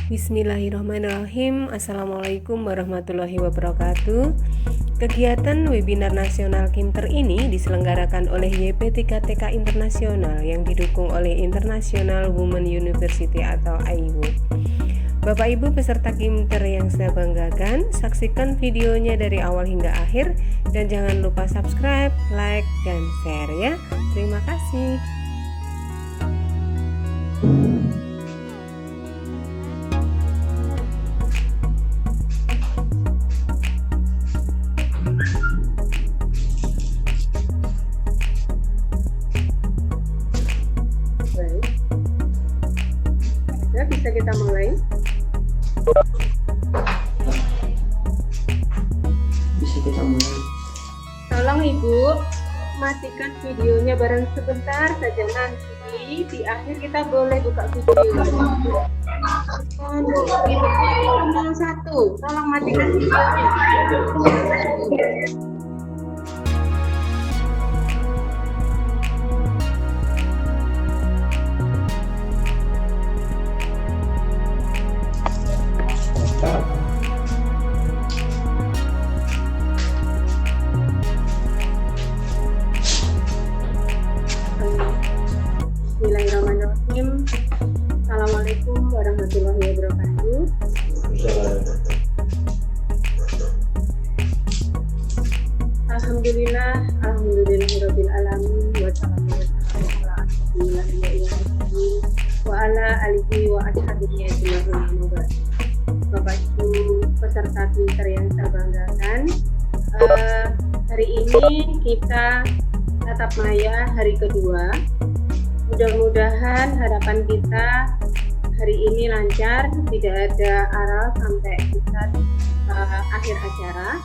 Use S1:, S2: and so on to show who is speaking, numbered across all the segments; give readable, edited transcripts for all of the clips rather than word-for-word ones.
S1: Bismillahirrahmanirrahim. Assalamualaikum warahmatullahi wabarakatuh. Kegiatan webinar nasional Kimter ini diselenggarakan oleh YP3TK Internasional yang didukung oleh International Women University atau IWU. Bapak Ibu peserta Kimter yang saya banggakan, saksikan videonya dari awal hingga akhir dan jangan lupa subscribe, like, dan share ya. Terima kasih. Baik, bisa kita mulai.
S2: Bisa kita mulai.
S1: Tolong Ibu matikan videonya bareng sebentar saja, nanti di akhir kita boleh buka video. Untuk Ibu nomor 1, tolong matikan videonya. Bismillahirrahmanirrahim. Assalamualaikum warahmatullahi wabarakatuh. Alhamdulillahirabbil alamin wa wa ala alihi wa ashabihi ajmain. Bapak Ibu peserta Kimter yang saya banggakan, hari ini kita tatap maya hari kedua. Mudah-mudahan harapan kita hari ini lancar, tidak ada aral sampai kita akhir acara.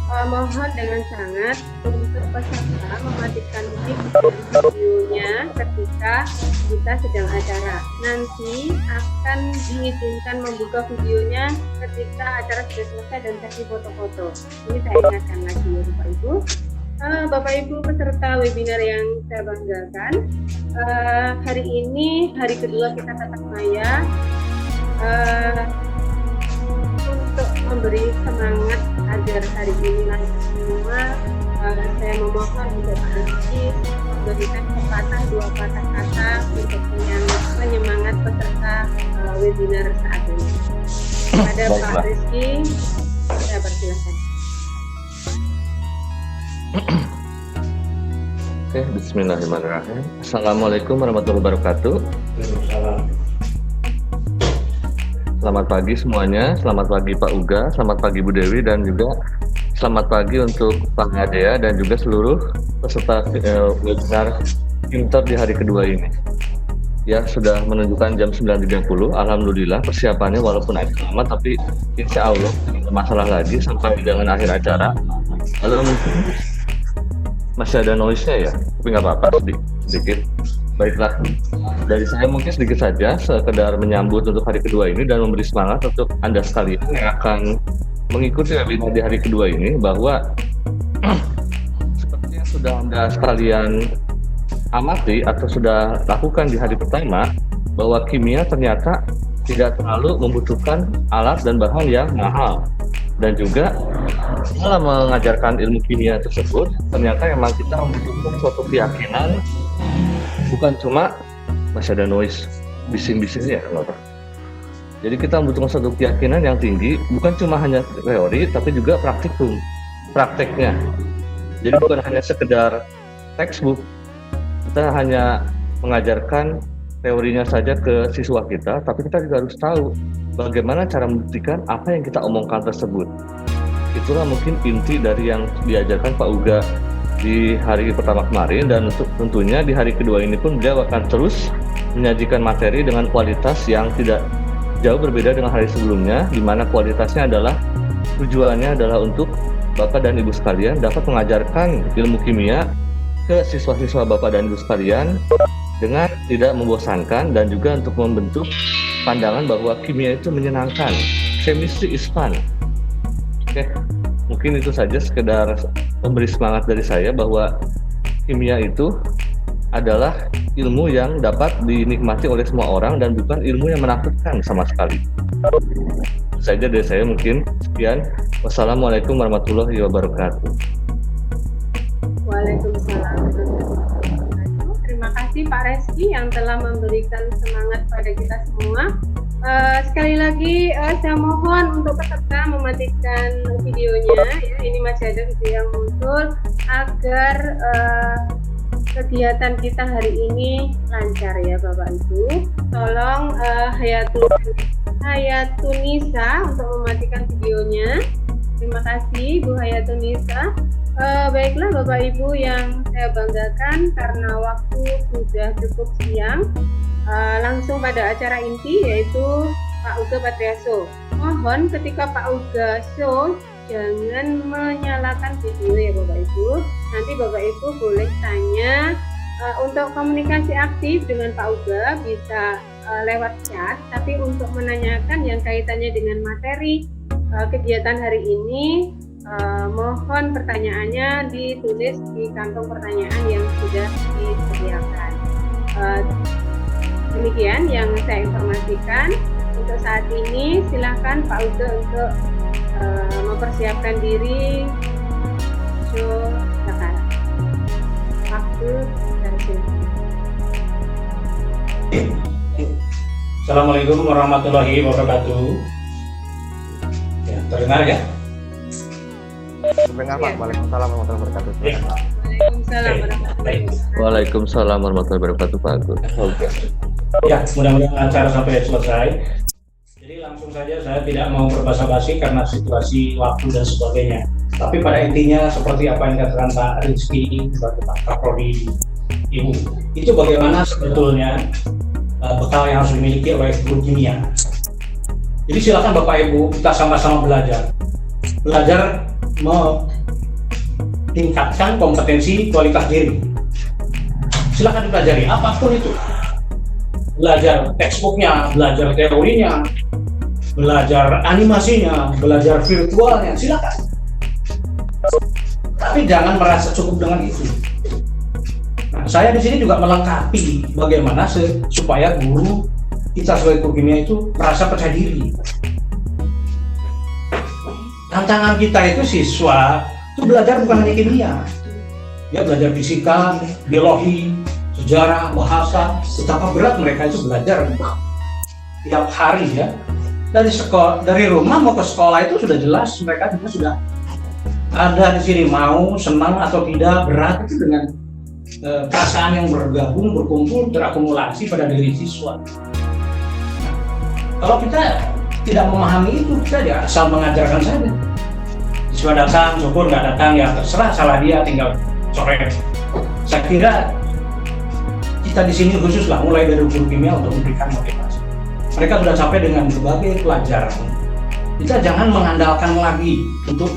S1: Mohon dengan sangat untuk peserta mematikan mic dan videonya ketika kita sedang acara. Nanti akan diizinkan membuka videonya ketika acara sudah selesai dan sesi foto-foto. Ini saya ingatkan lagi ya Bapak Ibu. Bapak Ibu peserta webinar yang saya banggakan, hari ini hari kedua kita tatap maya untuk memberi semangat agar hari ini lancar semua. Saya memohon untuk Pak Rizky memberikan sepatah dua patah kata untuk penyemangat peserta webinar saat ini. Kepada Pak Rizky, saya persilahkan.
S3: Oke, bismillahirrahmanirrahim. Assalamualaikum warahmatullahi wabarakatuh. Selamat pagi semuanya, selamat pagi Pak Uga, selamat pagi Bu Dewi, dan juga selamat pagi untuk Pak Ngadea dan juga seluruh peserta webinar Kimter di hari kedua ini. Ya, sudah menunjukkan jam 9.30, Alhamdulillah persiapannya walaupun agak lama, tapi insya Allah tidak ada masalah lagi sampai dengan akhir acara. Lalu mungkin masih ada noise-nya ya, tapi nggak apa-apa, sedikit. Baiklah, dari saya mungkin sedikit saja, sekedar menyambut untuk hari kedua ini dan memberi semangat untuk Anda sekalian yang akan mengikuti webinar di hari kedua ini, bahwa seperti yang sudah Anda sekalian amati atau sudah lakukan di hari pertama, bahwa kimia ternyata tidak terlalu membutuhkan alat dan bahan yang mahal. Dan juga dalam mengajarkan ilmu kimia tersebut, ternyata memang kita membutuhkan suatu keyakinan, bukan cuma masih ada noise bising-bising ya, kenapa? Jadi kita membutuhkan suatu keyakinan yang tinggi, bukan cuma hanya teori, tapi juga prakteknya. Jadi bukan hanya sekedar textbook, kita hanya mengajarkan teorinya saja ke siswa kita, tapi kita juga harus tahu bagaimana cara membuktikan apa yang kita omongkan tersebut. Itulah mungkin inti dari yang diajarkan Pak Uga di hari pertama kemarin, dan tentunya di hari kedua ini pun beliau akan terus menyajikan materi dengan kualitas yang tidak jauh berbeda dengan hari sebelumnya, di mana kualitasnya adalah tujuannya adalah untuk Bapak dan Ibu sekalian dapat mengajarkan ilmu kimia ke siswa-siswa Bapak dan Ibu sekalian dengan tidak membosankan, dan juga untuk membentuk pandangan bahwa kimia itu menyenangkan. Chemistry is fun. Oke, mungkin itu saja sekedar memberi semangat dari saya bahwa kimia itu adalah ilmu yang dapat dinikmati oleh semua orang dan bukan ilmu yang menakutkan sama sekali. Itu saja dari saya mungkin. Sekian. Wassalamualaikum warahmatullahi wabarakatuh.
S1: Waalaikumsalam warahmatullahi wabarakatuh. Terima kasih Pak Reski yang telah memberikan semangat pada kita semua. Sekali lagi saya mohon untuk peserta mematikan videonya ya, ini masih ada video yang muncul agar kegiatan kita hari ini lancar ya Bapak Ibu. Tolong Hayatunisa untuk mematikan videonya. Terima kasih Bu Hayatunisa. Baiklah Bapak Ibu yang saya banggakan, karena waktu sudah cukup siang, langsung pada acara inti yaitu Pak Uga Patriaso. Mohon ketika Pak Uga show jangan menyalakan video ya Bapak Ibu. Nanti Bapak Ibu boleh tanya untuk komunikasi aktif dengan Pak Uga bisa lewat chat, tapi untuk menanyakan yang kaitannya dengan materi kegiatan hari ini, mohon pertanyaannya ditulis di kantong pertanyaan yang sudah disediakan. Demikian yang saya informasikan untuk saat ini. Silahkan Pak Uga untuk mempersiapkan diri. Silakan. Waktu dan silakan.
S4: Assalamualaikum warahmatullahi wabarakatuh. Ya, terdengar ya?
S5: Terdengar Pak. Waalaikumsalam warahmatullahi wabarakatuh.
S4: Ya.
S1: Waalaikumsalam warahmatullahi wabarakatuh.
S3: Waalaikumsalam warahmatullahi wabarakatuh Pak Agus.
S4: Ya, mudah-mudahan lancar sampai selesai. Jadi langsung saja, saya tidak mau berbasa-basi karena situasi waktu dan sebagainya. Tapi pada intinya seperti apa yang dikatakan Pak Rizky sebagai Pak Kapolri Ibu, itu bagaimana sebetulnya bekal yang harus dimiliki oleh guru kimia. Jadi silakan Bapak Ibu kita sama-sama belajar meningkatkan kompetensi kualitas diri. Silakan dipelajari apapun itu. Belajar textbooknya, belajar teorinya, belajar animasinya, belajar virtualnya, silakan. Tapi jangan merasa cukup dengan itu. Nah, saya di sini juga melengkapi bagaimana supaya guru kita sebagai guru kimia itu merasa percaya diri. Tantangan kita itu siswa itu belajar bukan hanya kimia, ya belajar fisika, biologi, sejarah, bahasa. Betapa berat mereka itu belajar tiap hari ya. Dari rumah mau ke sekolah itu sudah jelas mereka juga sudah ada di sini, mau senang atau tidak, berat itu dengan perasaan yang bergabung, berkumpul, terakumulasi pada diri siswa. Nah, kalau kita tidak memahami itu, kita ya asal mengajarkan saja. Siswa datang, syukur, nggak datang ya terserah, salah dia, tinggal coret. Saya kira kita di sini khusus lah, mulai dari guru kimia untuk memberikan motivasi. Mereka sudah capek dengan berbagai pelajaran. Kita jangan mengandalkan lagi untuk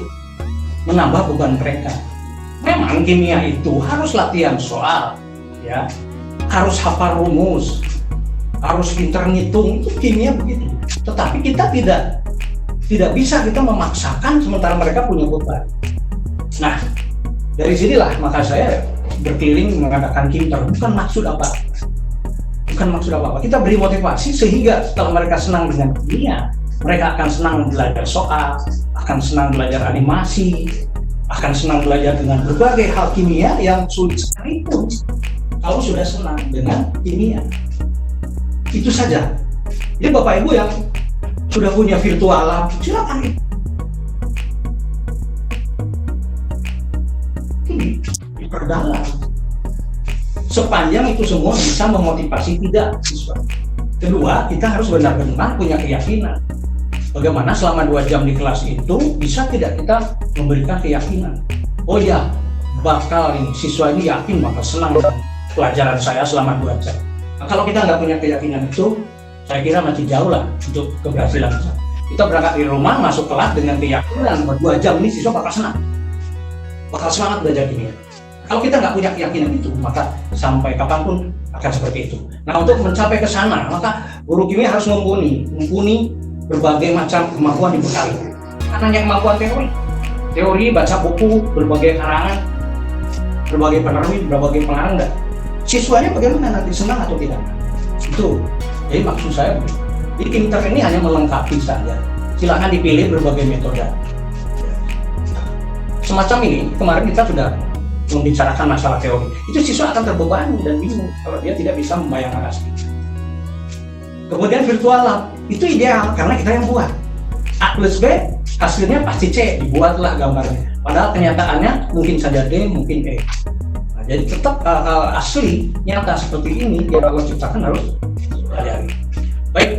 S4: menambah beban mereka. Memang kimia itu harus latihan soal, ya, harus hafal rumus, harus pintar ngitung, itu kimia begitu. Tetapi kita tidak bisa kita memaksakan sementara mereka punya beban. Nah, dari sinilah maka saya berkeliling mengadakan kimter. Bukan maksud apa? Kita beri motivasi sehingga setelah mereka senang dengan kimia, mereka akan senang belajar soal, akan senang belajar animasi, akan senang belajar dengan berbagai hal kimia yang sulit sekalipun. Kalau sudah senang dengan kimia, itu saja. Jadi Bapak Ibu yang sudah punya virtual lab, silakan diperdalam. Sepanjang itu semua bisa memotivasi tidak siswa. Kedua, kita harus benar-benar punya keyakinan. Bagaimana selama 2 jam di kelas itu bisa tidak kita memberikan keyakinan. Oh ya, bakal ini siswa ini yakin bakal senang dengan pelajaran saya selama 2 jam. Nah, kalau kita nggak punya keyakinan itu, saya kira masih jauh lah untuk keberhasilan kita. Kita berangkat di rumah, masuk kelas dengan keyakinan bahwa 2 jam ini siswa bakal senang, bakal semangat belajar kimia. Kalau kita nggak punya keyakinan itu, maka sampai kapanpun akan seperti itu. Nah, untuk mencapai ke sana, maka guru kimia harus mumpuni berbagai macam kemampuan dibekali. Karena hanya kemampuan teori, baca buku, berbagai karangan, berbagai penerbit, berbagai pengarang, enggak. siswanya bagaimana nanti, senang atau tidak? Itu. Jadi maksud saya, di pinter ini hanya melengkapi saja. Silakan dipilih berbagai metode. Semacam ini, kemarin kita sudah membicarakan masalah teori. Itu siswa akan terbebani dan bingung kalau dia tidak bisa membayangkan asli. Kemudian virtual lab, itu ideal karena kita yang buat. A plus B, hasilnya pasti C, dibuatlah gambarnya. Padahal kenyataannya mungkin saja D, mungkin E. Nah, jadi tetap asli, nyata seperti ini yang Allah ciptakan harus pelajari. Baik,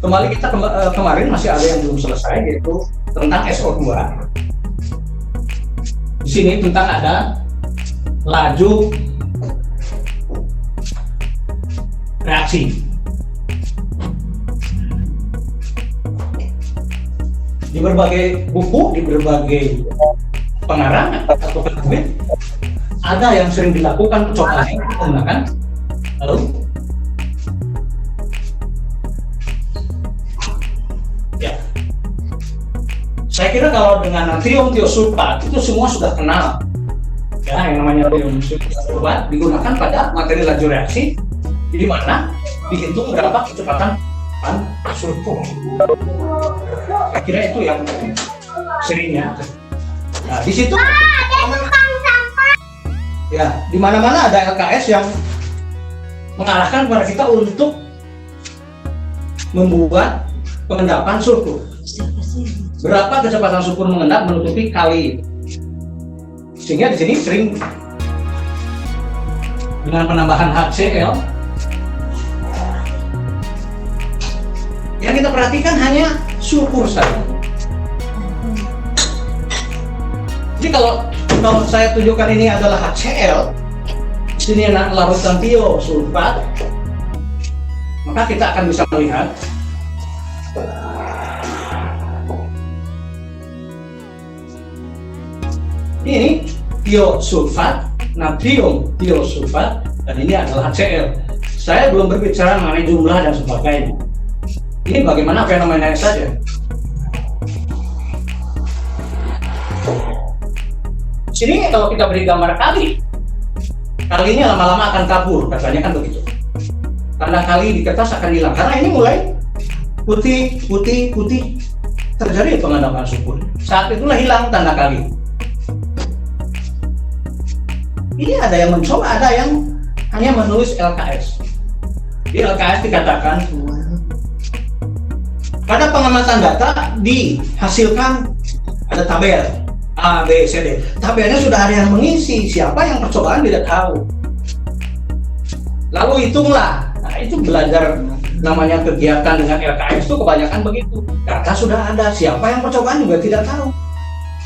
S4: kembali kita kemarin masih ada yang belum selesai, yaitu tentang SO2. Di sini tentang ada laju reaksi. Di berbagai buku, di berbagai pengarang atau penulis, ada yang sering dilakukan percobaan menggunakan lalu ya. Saya kira kalau dengan natrium tiosulfat itu semua sudah kenal. Ya, yang namanya natrium tiosulfat digunakan pada materi laju reaksi, di mana dihitung berapa kecepatan sulfur. Saya kira itu yang seringnya. Nah, di situ ya, di mana-mana ada LKS yang mengarahkan kepada kita untuk membuat pengendapan sulfur. Berapa kecepatan sulfur mengendap menutupi kali. Sehingga di sini sering dengan penambahan HCl. Yang kita perhatikan hanya sulfur saja. Jadi kalau saya tunjukkan ini adalah HCl, di sini larutan tiosulfat, maka kita akan bisa melihat ini tiosulfat, natrium tiosulfat, dan ini adalah HCl. Saya belum berbicara mengenai jumlah dan sebagainya. Ini bagaimana fenomenanya saja. Sini kalau kita beri gambar kali, kalinya lama-lama akan kabur, katanya kan begitu. Tanda kali di kertas akan hilang, karena ini mulai putih, terjadi pengendapan sulfur. Saat itulah hilang tanda kali. Ini ada yang mencoba, ada yang hanya menulis LKS. Di LKS dikatakan pada pengamatan data dihasilkan ada tabel A, B, C, D. Tabelnya sudah ada yang mengisi, siapa yang percobaan tidak tahu. Lalu hitunglah. Nah, itu belajar namanya kegiatan dengan LKS itu kebanyakan begitu. Data sudah ada, siapa yang percobaan juga tidak tahu.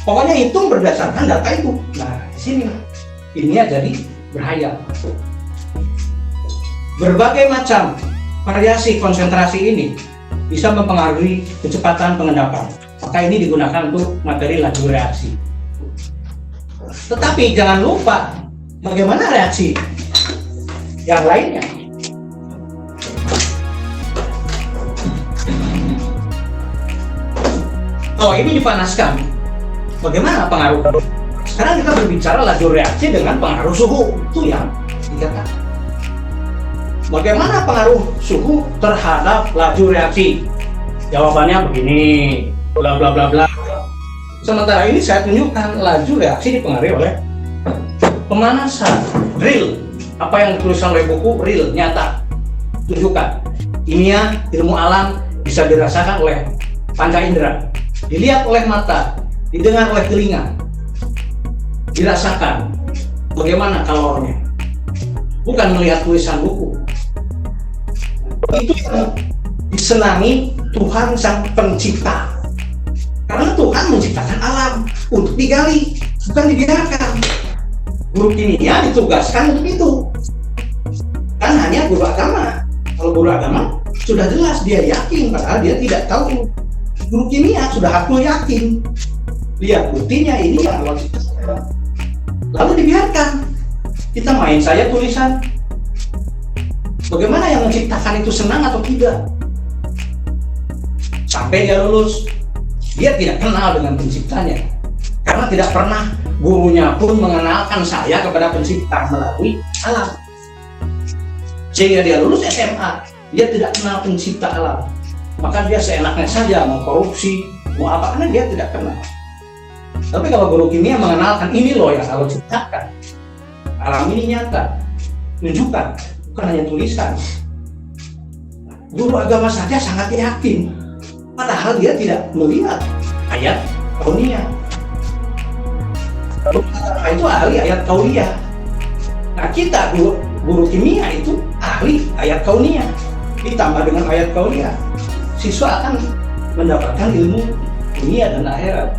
S4: Pokoknya hitung berdasarkan data itu. Nah, di sini ini jadi berhayal. Berbagai macam variasi konsentrasi ini bisa mempengaruhi kecepatan pengendapan. Maka ini digunakan untuk materi laju reaksi. Tetapi jangan lupa bagaimana reaksi yang lainnya. Kalau ini dipanaskan, bagaimana pengaruh? Sekarang kita berbicara laju reaksi dengan pengaruh suhu, itu yang dikatakan. Bagaimana pengaruh suhu terhadap laju reaksi? Jawabannya begini, bla bla bla bla. Sementara ini saya tunjukkan laju reaksi dipengaruhi oleh pemanasan, real. Apa yang dituliskan oleh buku real, nyata. Tunjukkan. Kimia, ilmu alam bisa dirasakan oleh panca indera, dilihat oleh mata, didengar oleh telinga, dirasakan. Bagaimana kalornya? Bukan melihat tulisan buku. Itu yang disenangi Tuhan Sang Pencipta. Karena Tuhan menciptakan alam untuk digali, bukan dibiarkan. Guru kimia ditugaskan untuk itu. Kan hanya guru agama. Kalau guru agama sudah jelas dia yakin, padahal dia tidak tahu. Guru kimia sudah aku yakin. Lihat buktinya ini yang Allah ciptakan. Lalu dibiarkan. Kita main saja tulisan. Bagaimana yang menciptakan itu senang atau tidak? Sampai dia lulus, dia tidak kenal dengan penciptanya. Karena tidak pernah gurunya pun mengenalkan saya kepada pencipta melalui alam. sehingga dia lulus SMA, dia tidak kenal pencipta alam, maka dia seenaknya saja mau korupsi, mau apa, karena dia tidak kenal. Tapi kalau guru kimia mengenalkan, ini loh yang Allah ciptakan, alam ini nyata, tunjukkan, bukan hanya tulisan. Guru agama saja sangat yakin, padahal dia tidak melihat ayat kauniyah. Guru agama itu ahli ayat kauniyah. Nah, kita guru kimia itu ahli ayat kauniyah, ditambah dengan ayat kauniyah, siswa akan mendapatkan ilmu dunia dan akhirat.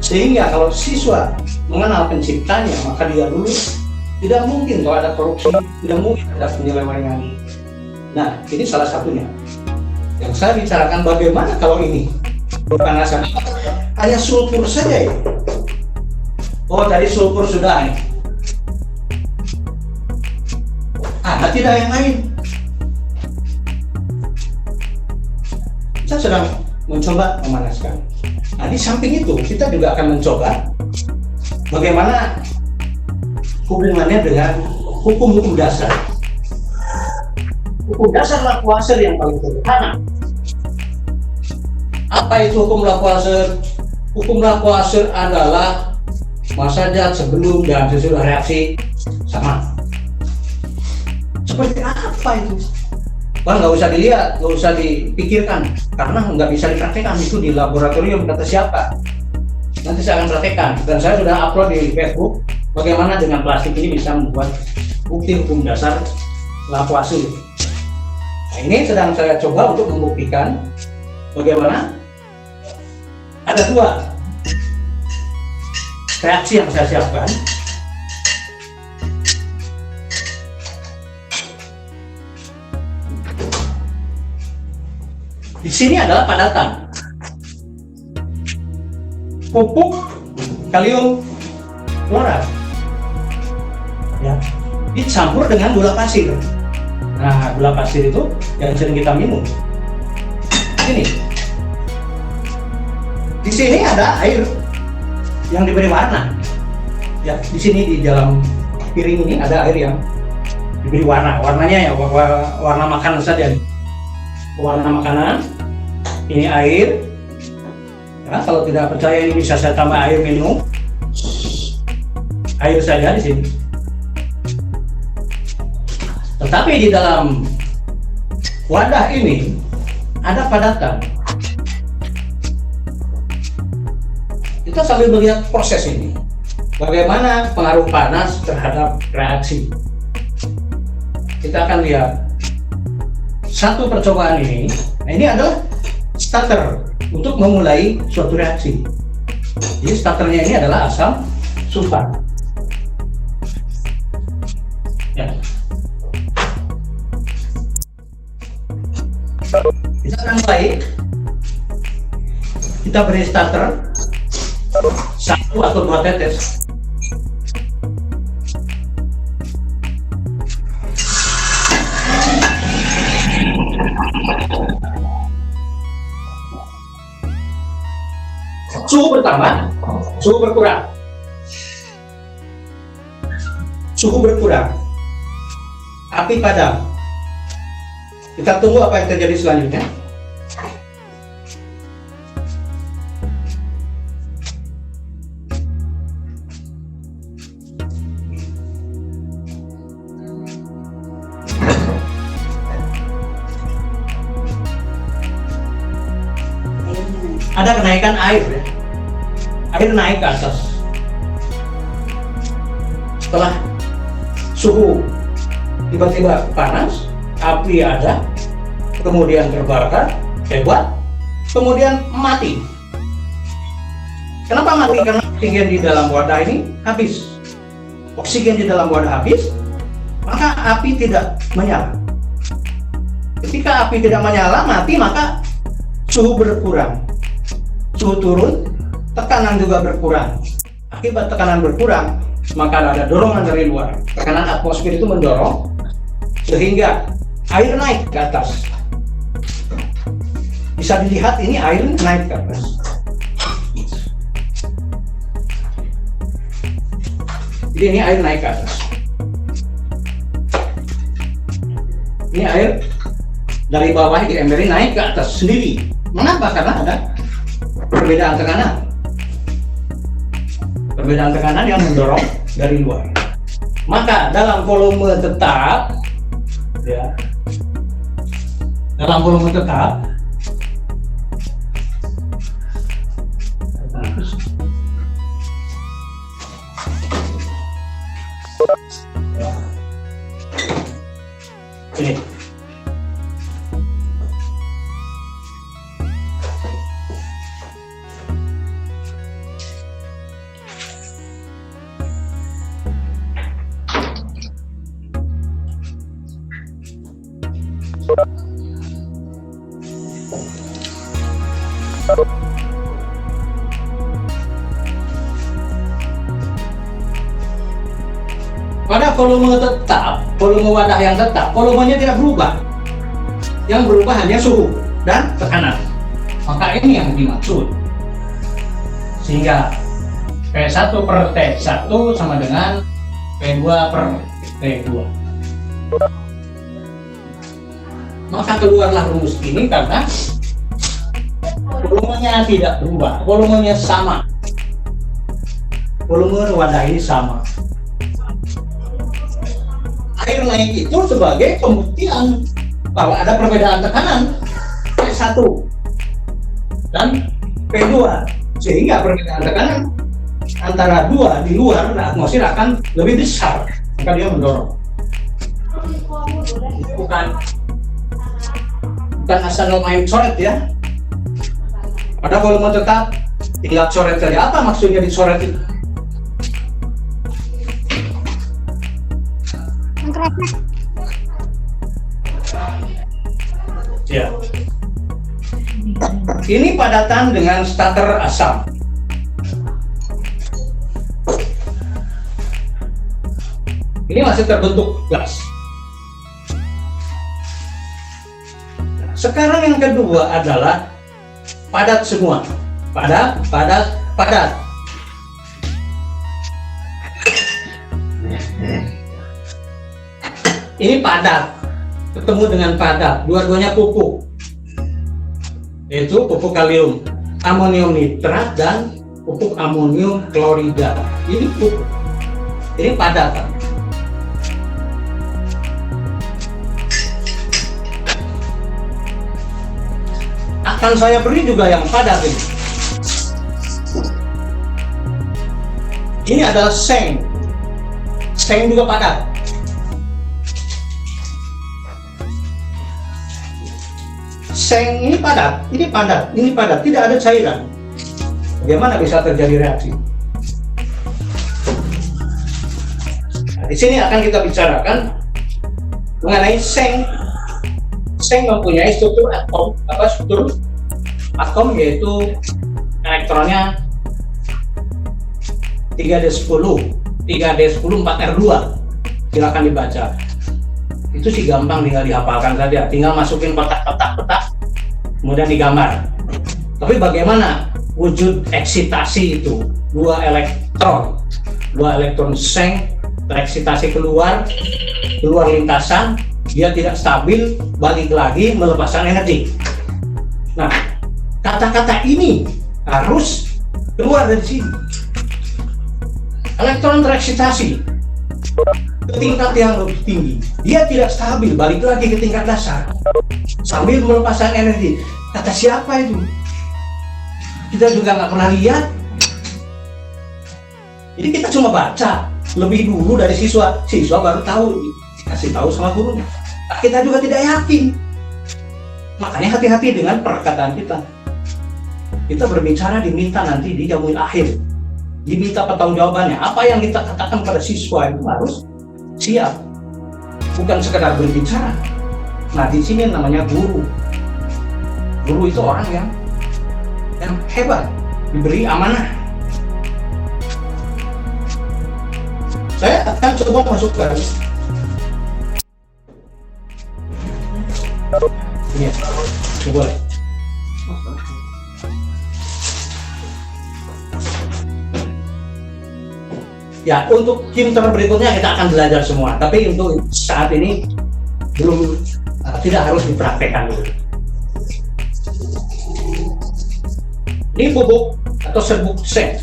S4: Sehingga kalau siswa mengenal penciptanya, maka dia lulus. Tidak mungkin kalau ada korupsi, tidak mungkin ada penyelewengan. Nah, ini salah satunya. Yang saya bicarakan, bagaimana kalau ini berpanasan hanya sulfur saja ya. Oh, tadi sulfur sudah ini. Ada tidak yang lain? Kita sedang mencoba memanaskan. Nah, di samping itu kita juga akan mencoba bagaimana hubungannya dengan hukum-hukum dasar. Hukum dasar Lavoisier yang paling sederhana. Apa itu hukum Lavoisier? Hukum Lavoisier adalah massa zat sebelum dan sesudah reaksi sama. Seperti apa itu? Bang, nggak usah dilihat, nggak usah dipikirkan, karena nggak bisa dipraktekkan itu di laboratorium, kata siapa? Nanti saya akan praktekkan, dan saya sudah upload di Facebook bagaimana dengan plastik ini bisa membuat bukti hukum dasar Lavoisier. Nah, ini sedang saya coba untuk membuktikan bagaimana ada dua reaksi yang saya siapkan. Di sini adalah padatan pupuk kalium klorat, ya, dicampur dengan gula pasir. Nah, gula pasir itu yang sering kita minum. Ini, di sini ada air yang diberi warna. Ya, di sini di dalam piring ini ada air yang diberi warna. Warnanya ya warna makanan saja. Warna makanan. Ini air. Ya, kalau tidak percaya ini bisa saya tambah air minum. Air saja di sini. Tetapi di dalam wadah ini ada padatan. Kita sambil melihat proses ini. Bagaimana pengaruh panas terhadap reaksi. Kita akan lihat satu percobaan ini. Nah, ini adalah starter untuk memulai suatu reaksi. Jadi starternya ini adalah asam sulfat. Ya. Kita akan mulai. Kita beri starter 1 atau 2 tetes. Suhu bertambah, suhu berkurang. Suhu berkurang. Api padam. Kita tunggu apa yang terjadi selanjutnya. Ada kenaikan air, ya. Air naik ke atas. Setelah suhu tiba-tiba panas, api ada, kemudian terbakar, hebat, kemudian mati. Kenapa mati? Karena oksigen di dalam wadah ini habis. Oksigen di dalam wadah habis, maka api tidak menyala. Ketika api tidak menyala, mati, maka suhu berkurang. Suhu turun, tekanan juga berkurang. Akibat tekanan berkurang, maka ada dorongan dari luar. Tekanan atmosfer itu mendorong, sehingga air naik ke atas. Bisa dilihat ini air naik ke atas. Jadi ini air naik ke atas. Ini air dari bawah diemberin naik ke atas sendiri. Mengapa? Karena ada perbedaan tekanan. Perbedaan tekanan yang mendorong dari luar. Maka dalam volume tetap, ya, dalam volume tetap, ini. Pada volume tetap, volume wadah yang tetap, volumenya tidak berubah. Yang berubah hanya suhu dan tekanan. Maka ini yang dimaksud. Sehingga P1 per T1 sama dengan P2 per T2. Maka keluarlah rumus ini karena volumenya tidak berubah, volumenya sama. Volume wadah ini sama. Air naik itu sebagai pembuktian bahwa ada perbedaan tekanan P1 dan P2, sehingga perbedaan tekanan antara dua di luar atmosfer akan lebih besar, maka dia mendorong. Bukan asal main coret ya. Pada volume tetap tinggal coret saja. Apa maksudnya dicoret itu? Ya. Ini padatan dengan starter asam. Ini masih terbentuk gas. Sekarang yang kedua adalah padat semua. Padat. Ini padat, ketemu dengan padat, dua-duanya pupuk, yaitu pupuk kalium, amonium nitrat dan pupuk amonium klorida. Ini pupuk, ini padatan. Akan saya beri juga yang padat ini. Ini adalah seng juga padat. Seng ini padat, tidak ada cairan. Bagaimana bisa terjadi reaksi? Nah, di sini akan kita bicarakan mengenai seng. Seng mempunyai struktur atom, yaitu elektronnya 3d10, 4r2. Silakan dibaca. Itu sih gampang, tinggal dihafalkan saja, tinggal masukin petak, kemudian digambar. Tapi bagaimana wujud eksitasi itu? Dua elektron seng tereksitasi keluar lintasan, dia tidak stabil, balik lagi melepaskan energi. Nah, kata-kata ini harus keluar dari sini. Elektron tereksitasi ke tingkat yang lebih tinggi, dia tidak stabil, balik lagi ke tingkat dasar sambil melepaskan energi. Kata siapa itu? Kita juga nggak pernah lihat. Jadi kita cuma baca lebih dulu dari siswa baru tahu, dikasih tahu sama gurunya. Nah, kita juga tidak yakin. Makanya hati-hati dengan perkataan kita. Kita berbicara diminta nanti di jamuan akhir, diminta pertanggungjawabannya. Apa yang kita katakan pada siswa itu harus siap, bukan sekedar berbicara. Nah, di sini namanya guru. Guru itu orang yang hebat, diberi amanah. Saya akan coba masukkan. Ini, boleh. Ya, untuk chapter berikutnya kita akan belajar semua. Tapi untuk saat ini belum tidak harus dipraktekkan dulu. Ini bubuk atau serbuk seng.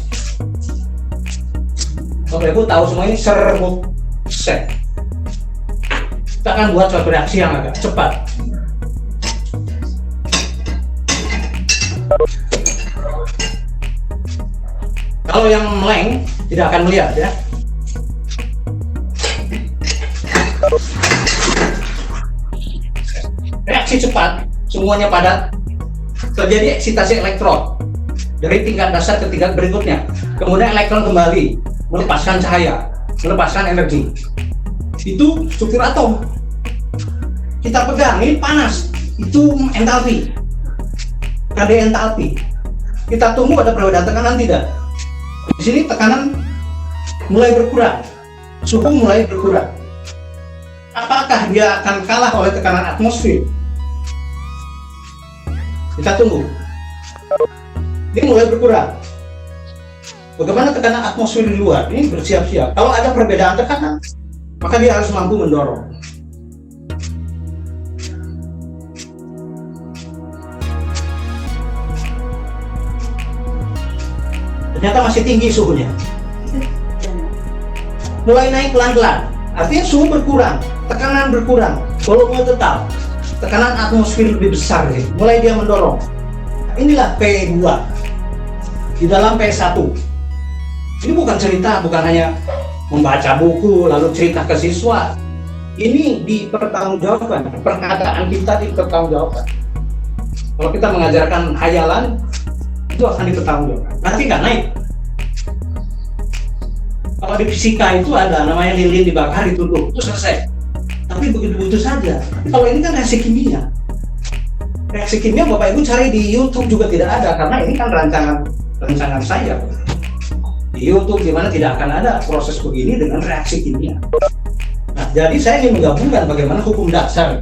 S4: Bapak Ibu tahu semua ini serbuk seng. Kita akan buat suatu reaksi yang agak cepat. Kalau yang meleng tidak akan melihat ya. Reaksi cepat, semuanya padat. Terjadi eksitasi elektron dari tingkat dasar ke tingkat berikutnya. Kemudian elektron kembali melepaskan cahaya, melepaskan energi. Itu struktur atom. Kita pegang, ini panas. Itu entalpi. KD entalpi. Kita tunggu ada perbedaan tekanan tidak. Di sini tekanan mulai berkurang, suhu mulai berkurang. Apakah dia akan kalah oleh tekanan atmosfer? Kita tunggu. Ini mulai berkurang. Bagaimana tekanan atmosfer di luar? Ini bersiap-siap. Kalau ada perbedaan tekanan, maka dia harus mampu mendorong. Ternyata masih tinggi suhunya. Mulai naik pelan-pelan. Artinya suhu berkurang, tekanan berkurang, volume tetap. Tekanan atmosfer lebih besar, ya. Mulai dia mendorong. Inilah P2 di dalam P1. Ini bukan cerita, bukan hanya membaca buku lalu cerita ke siswa. Ini dipertanggungjawabkan, perkataan kita dipertanggungjawabkan. Kalau kita mengajarkan hayalan, itu akan dipertanggungjawabkan. Nanti nggak naik. Kalau di fisika itu ada namanya lilin dibakar ditutup, itu selesai. Tapi begitu saja. Kalau ini kan reaksi kimia. Reaksi kimia Bapak Ibu cari di YouTube juga tidak ada, karena ini kan rancangan saya. Di YouTube dimana tidak akan ada proses begini dengan reaksi kimia. Nah, jadi saya ingin menggabungkan bagaimana hukum dasar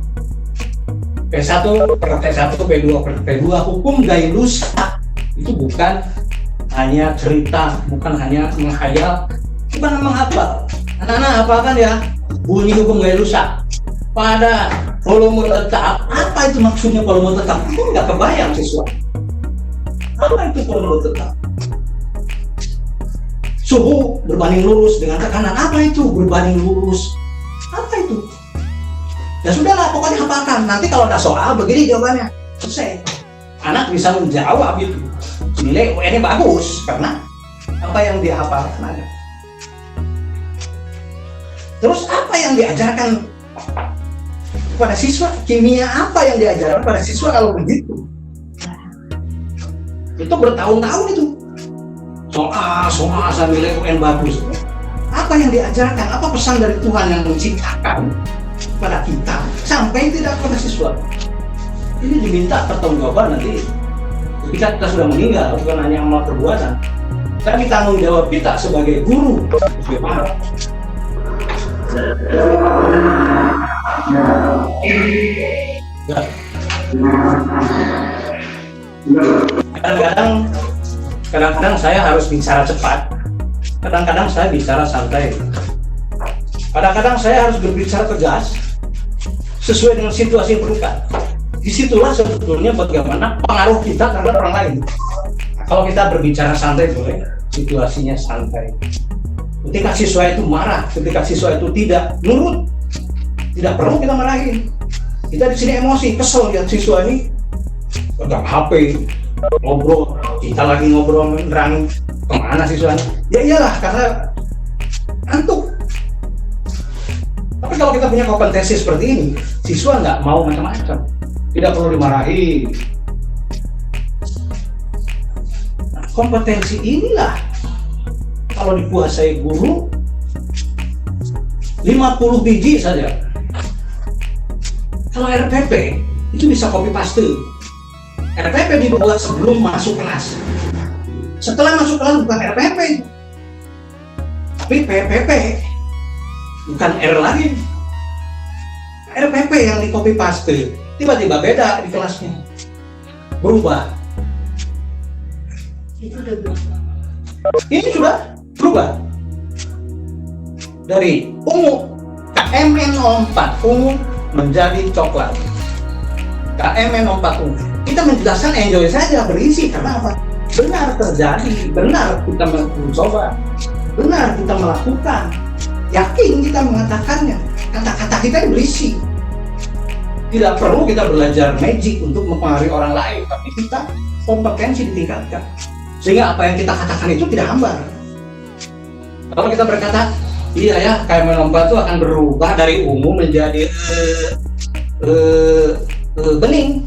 S4: P1 per T1, P2 per P2, hukum Gay-Lussac itu bukan hanya cerita, bukan hanya menghayal, bukan menghafal. Anak-anak hafalkan ya bunyi hukum Gay-Lussac. Pada volume tetap, apa itu maksudnya volume tetap? Itu nggak kebayang siswa. Apa itu volume tetap? Suhu berbanding lurus dengan tekanan, apa itu berbanding lurus? Apa itu? Ya sudahlah, pokoknya hafalkan. Nanti kalau ada soal begini jawabannya, selesai. Anak bisa menjawab itu. Nilai UN-nya bagus karena apa yang dia hafalkan ada. Terus apa yang diajarkan kepada siswa? Kimia apa yang diajarkan pada siswa kalau begitu? Itu bertahun-tahun itu. Soal nilai UN bagus. Apa yang diajarkan? Apa pesan dari Tuhan yang menciptakan pada kita sampai tidak pada siswa? Ini diminta pertanggungjawaban nanti ketika kita sudah meninggal, bukan hanya amal perbuatan. Tapi tanggung jawab kita sebagai guru bagaimana? Kadang-kadang saya harus bicara cepat, kadang-kadang saya bicara santai, kadang-kadang saya harus berbicara tegas sesuai dengan situasi yang perlukan. Disitulah sebetulnya bagaimana pengaruh kita terhadap orang lain. Nah, kalau kita berbicara santai boleh, situasinya santai. Ketika siswa itu marah, ketika siswa itu tidak nurut, tidak perlu kita marahin. Kita di sini emosi, kesel lihat siswa ini pegang HP, ngobrol, kita lagi ngobrol menerang kemana siswanya? Ya iyalah, karena ngantuk. Tapi kalau kita punya kompetensi seperti ini, siswa nggak mau macam-macam, tidak perlu dimarahi. Nah, kompetensi inilah kalau dikuasai guru 50 biji saja. Kalau RPP itu bisa copy paste. RPP dibuat sebelum masuk kelas. Setelah masuk kelas bukan RPP, tapi PPP, bukan R lagi. RPP yang di copy paste, tiba-tiba beda di kelasnya, berubah. Ini sudah berubah dari ungu KMN04 ungu menjadi coklat. Maka MN04 kita menjelaskan enjoy saja, berisi, karena apa? Benar terjadi, benar kita mencoba, benar kita melakukan, yakin kita mengatakannya, kata-kata kita berisi. Tidak perlu kita belajar magic untuk mempengaruhi orang lain, tapi kita kompetensi ditingkatkan, sehingga apa yang kita katakan itu tidak hambar. Kalau kita berkata, iya ya, KMN04 itu akan berubah dari ungu menjadi bening,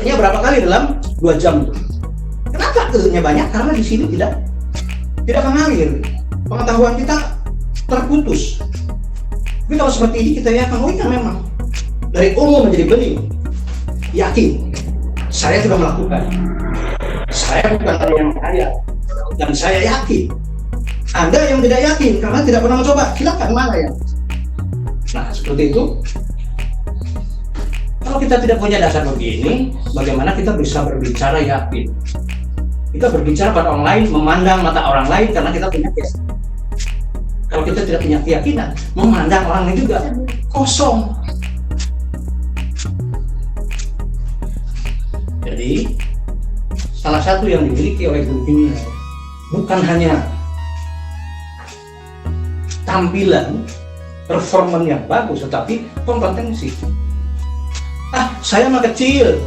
S4: nya berapa kali dalam 2 jam itu. Kenapa nya banyak? Karena di sini tidak mengalir, pengetahuan kita terputus. Tapi kalau seperti ini kita yakin, oh iya memang dari ungu menjadi bening, yakin saya sudah melakukan, saya bukan orang yang kaya, dan saya yakin. Anda yang tidak yakin karena tidak pernah mencoba, silakan mana ya. Nah seperti itu. Kalau kita tidak punya dasar begini, bagaimana kita bisa berbicara yakin? Kita berbicara pada orang lain, memandang mata orang lain karena kita punya keyakinan. Kalau kita tidak punya keyakinan, memandang orang lain juga kosong. Jadi, salah satu yang dimiliki oleh guru kimia bukan hanya tampilan, performan yang bagus, tetapi kompetensi. Saya mah kecil,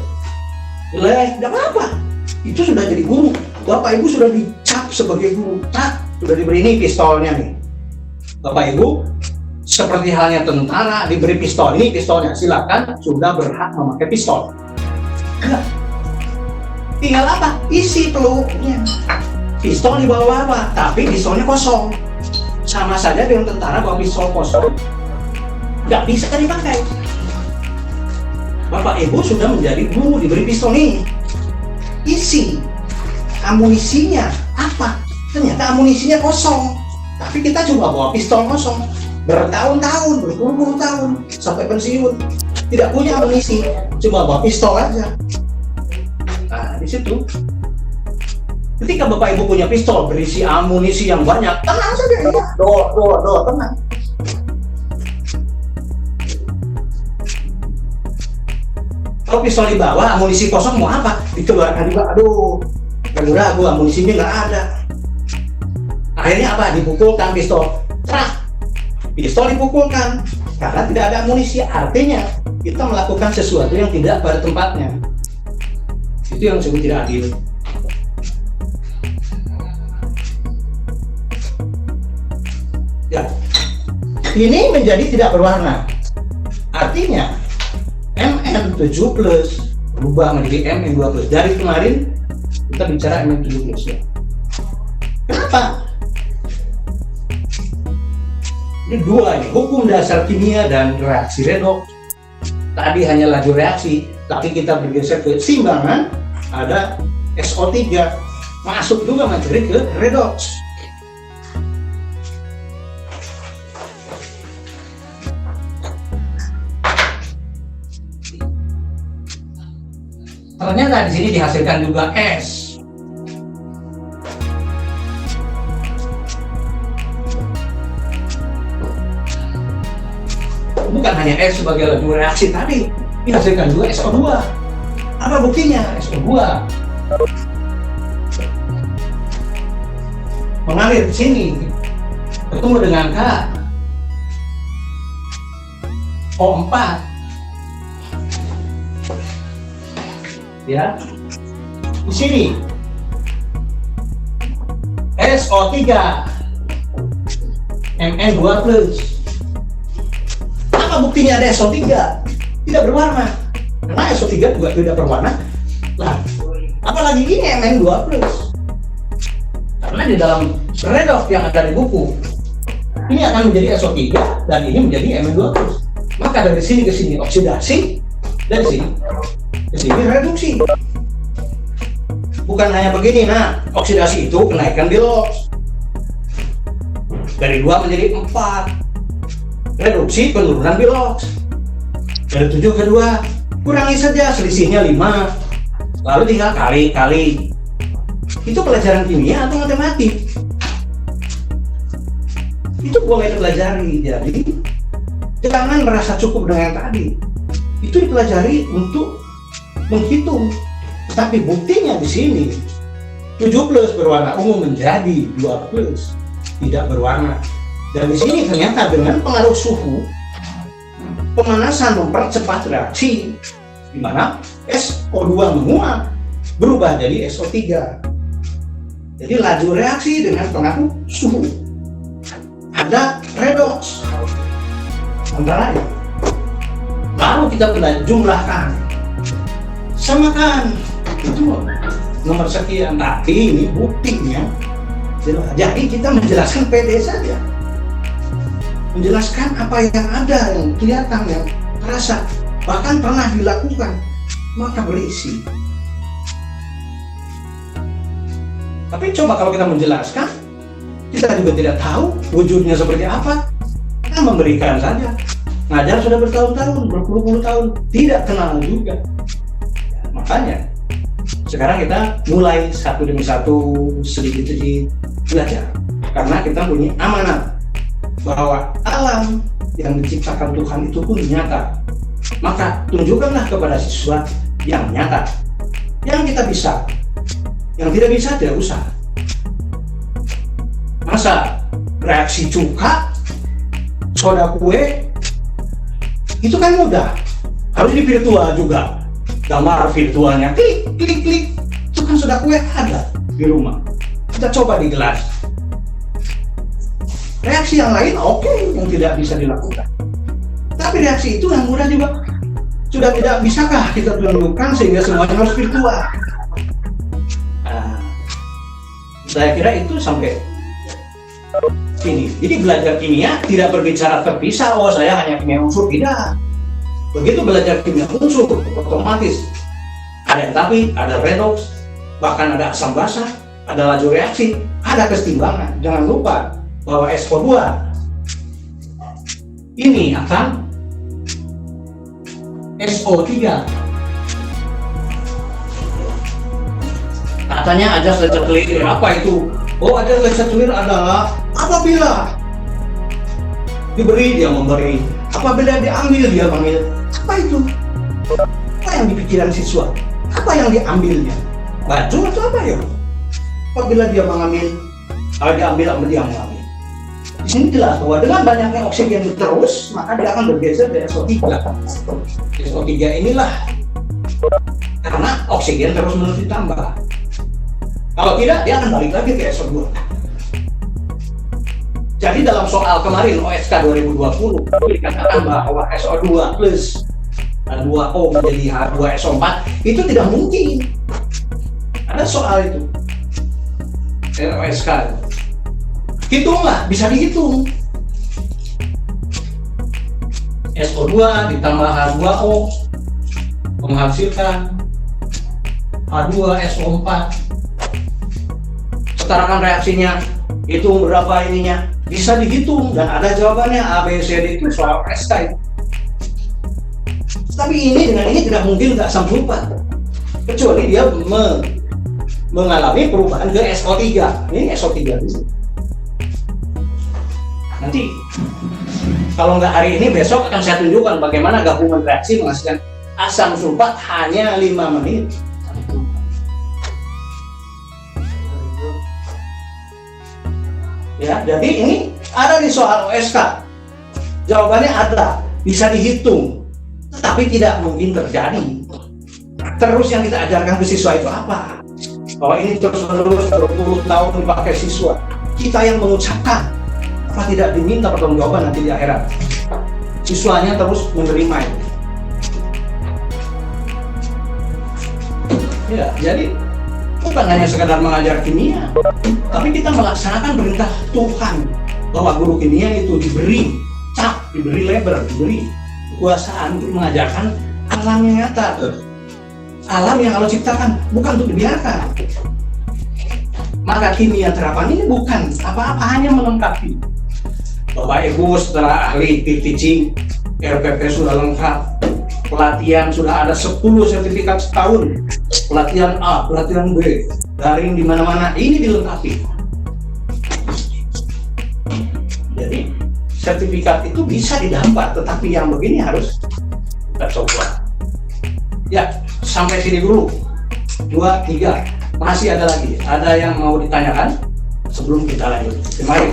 S4: jelek, tidak apa-apa. Itu sudah jadi guru. Bapak Ibu sudah dicap sebagai guru. Sudah diberi ini pistolnya nih. Bapak Ibu, seperti halnya tentara diberi pistol, ini pistolnya, silakan, sudah berhak memakai pistol. Enggak. Tinggal apa? Isi pelurunya. Pistol dibawa apa? Tapi pistolnya kosong. Sama saja dengan tentara bawa pistol kosong. Nggak bisa dipakai. Bapak Ibu sudah menjadi guru, diberi pistol ini. Isi amunisinya apa? Ternyata amunisinya kosong. Tapi kita cuma bawa pistol kosong. Bertahun-tahun, berpuluh-puluh tahun sampai pensiun. Tidak punya amunisi, cuma bawa pistol aja. Nah, di situ. Ketika Bapak Ibu punya pistol berisi amunisi yang banyak, tenang saja ya. Tenang. Kalau pistol dibawa, amunisi kosong mau apa? Dikeluarkan juga, aduh, ragu-ragu, amunisinya nggak ada. Akhirnya apa? Dipukulkan pistol. Pistol dipukulkan karena tidak ada amunisi. Artinya kita melakukan sesuatu yang tidak pada tempatnya. Itu yang disebut tidak adil. Ya, ini menjadi tidak berwarna. Artinya MN7+ berubah menjadi MN2+. Dari kemarin kita bicara MN7+ ya. Kenapa? Ini dua, ini hukum dasar kimia dan reaksi redoks. Tadi hanya laju reaksi, tapi kita bergeser ke simbangan, ada SO3, masuk juga materi ke redoks. Ternyata di sini dihasilkan juga S. Bukan hanya S sebagai laju reaksi tadi, dihasilkan juga SO2. Apa buktinya? SO2 mengalir di sini, bertemu dengan K, O4. Ya, di sini SO3 MN2+. Apa buktinya ada SO3? Tidak berwarna. Karena SO3 juga tidak berwarna. Nah, apalagi ini MN2+. Karena di dalam redoks yang ada di buku, ini akan menjadi SO3 dan ini menjadi MN2+. Maka dari sini ke sini oksidasi, dari sini ke sini reduksi. Bukan hanya begini, nah, oksidasi itu kenaikan bilox dari 2 menjadi 4, reduksi penurunan bilox dari 7 ke 2, kurangi saja selisihnya 5, lalu tinggal kali. Itu pelajaran kimia atau matematik? Itu boleh dipelajari. Jadi jangan merasa cukup dengan yang tadi. Itu dipelajari untuk menghitung. Tapi buktinya di sini 7+ berwarna ungu menjadi 2+ tidak berwarna. Dan di sini ternyata dengan pengaruh suhu, pemanasan mempercepat reaksi, di mana SO2 menguap berubah jadi SO3. Jadi laju reaksi dengan pengaruh suhu. Ada redox antara lain. Lalu kita jumlahkan, samakan, itu nomor sekian. Tapi ini buktinya. Jadi kita menjelaskan PD saja, menjelaskan apa yang ada, yang kelihatan, yang terasa, bahkan pernah dilakukan, maka berisi. Tapi coba kalau kita menjelaskan, kita juga tidak tahu wujudnya seperti apa, kita memberikan saja. Ngajar sudah bertahun-tahun, berpuluh-puluh tahun, tidak kenal juga. Makanya sekarang kita mulai satu demi satu, sedikit-sedikit belajar, karena kita punya amanat bahwa alam yang diciptakan Tuhan itu pun nyata. Maka tunjukkanlah kepada siswa yang nyata, yang kita bisa. Yang tidak bisa tidak usah. Masa reaksi cuka, soda kue, itu kan mudah, harus di virtual juga. Gambar virtualnya, klik, klik, klik, itu kan sudah kue ada di rumah. Kita coba di gelas. Reaksi yang lain oke, yang tidak bisa dilakukan. Tapi reaksi itu yang mudah juga. Sudah tidak bisakah kita tunjukkan sehingga semuanya harus virtual? Nah, saya kira itu sampai sini. Jadi belajar kimia tidak berbicara terpisah, oh saya hanya kimia unsur, tidak. Begitu belajar kimia unsur, otomatis ada entapi, ada redox, bahkan ada asam basa, ada laju reaksi, ada kesetimbangan. Jangan lupa bahwa SO2 ini akan SO3. Katanya ajas lecetlir, apa itu? Oh, ajas lecetlir adalah apabila diberi dia memberi, apabila diambil dia mengambil. Apa itu? Apa yang dipikiran siswa? Apa yang diambilnya? Baju atau apa ya? Apabila dia mengambil, diambil dia mengambil. Di sini jelas bahwa dengan banyaknya oksigen terus, maka dia akan bergeser ke SO3. SO3 inilah karena oksigen terus-menerus ditambah. Kalau tidak, dia akan balik lagi ke SO2. Jadi dalam soal kemarin OSK 2020 dikatakan bahwa SO2 plus H2O menjadi H2SO4 itu tidak mungkin. Ada soal itu OSK. Hitunglah, bisa dihitung. SO2 ditambah H2O menghasilkan H2SO4. Setarakan reaksinya, hitung berapa ininya, bisa dihitung dan ada jawabannya. A, B, C, D itu soal SK itu. Tapi ini dengan ini tidak mungkin nggak sambutan, kecuali dia mengalami perubahan ke SO3. Ini SO3 dulu. Nanti kalau nggak hari ini, besok akan saya tunjukkan bagaimana gabungan reaksi menghasilkan asam sulfat hanya 5 menit. Ya, jadi ini ada di soal OSK. Jawabannya ada, bisa dihitung, tetapi tidak mungkin terjadi. Terus yang kita ajarkan ke siswa itu apa? Bahwa ini terus-menerus 20 tahun dipakai siswa. Kita yang mengucapkan, apa tidak diminta pertanggungjawaban nanti di akhirat. Siswanya terus menerima itu. Ya, jadi bukan hanya sekadar mengajar kimia, tapi kita melaksanakan perintah Tuhan bahwa guru kimia itu diberi cap, diberi label, diberi kekuasaan untuk mengajarkan alam yang nyata, alam yang Allah ciptakan, bukan untuk dibiarkan. Maka kimia terapan ini bukan apa-apa, hanya melengkapi. Bapak Ibu setelah ahli teaching, RPP sudah lengkap, pelatihan sudah ada 10 sertifikat setahun, pelatihan A, pelatihan B, daring di mana-mana, ini dilengkapi. Jadi sertifikat itu bisa didapat, tetapi yang begini harus kita coba. Ya, sampai sini dulu. 2, 3. Masih ada lagi. Ada yang mau ditanyakan sebelum kita lanjut? Mari.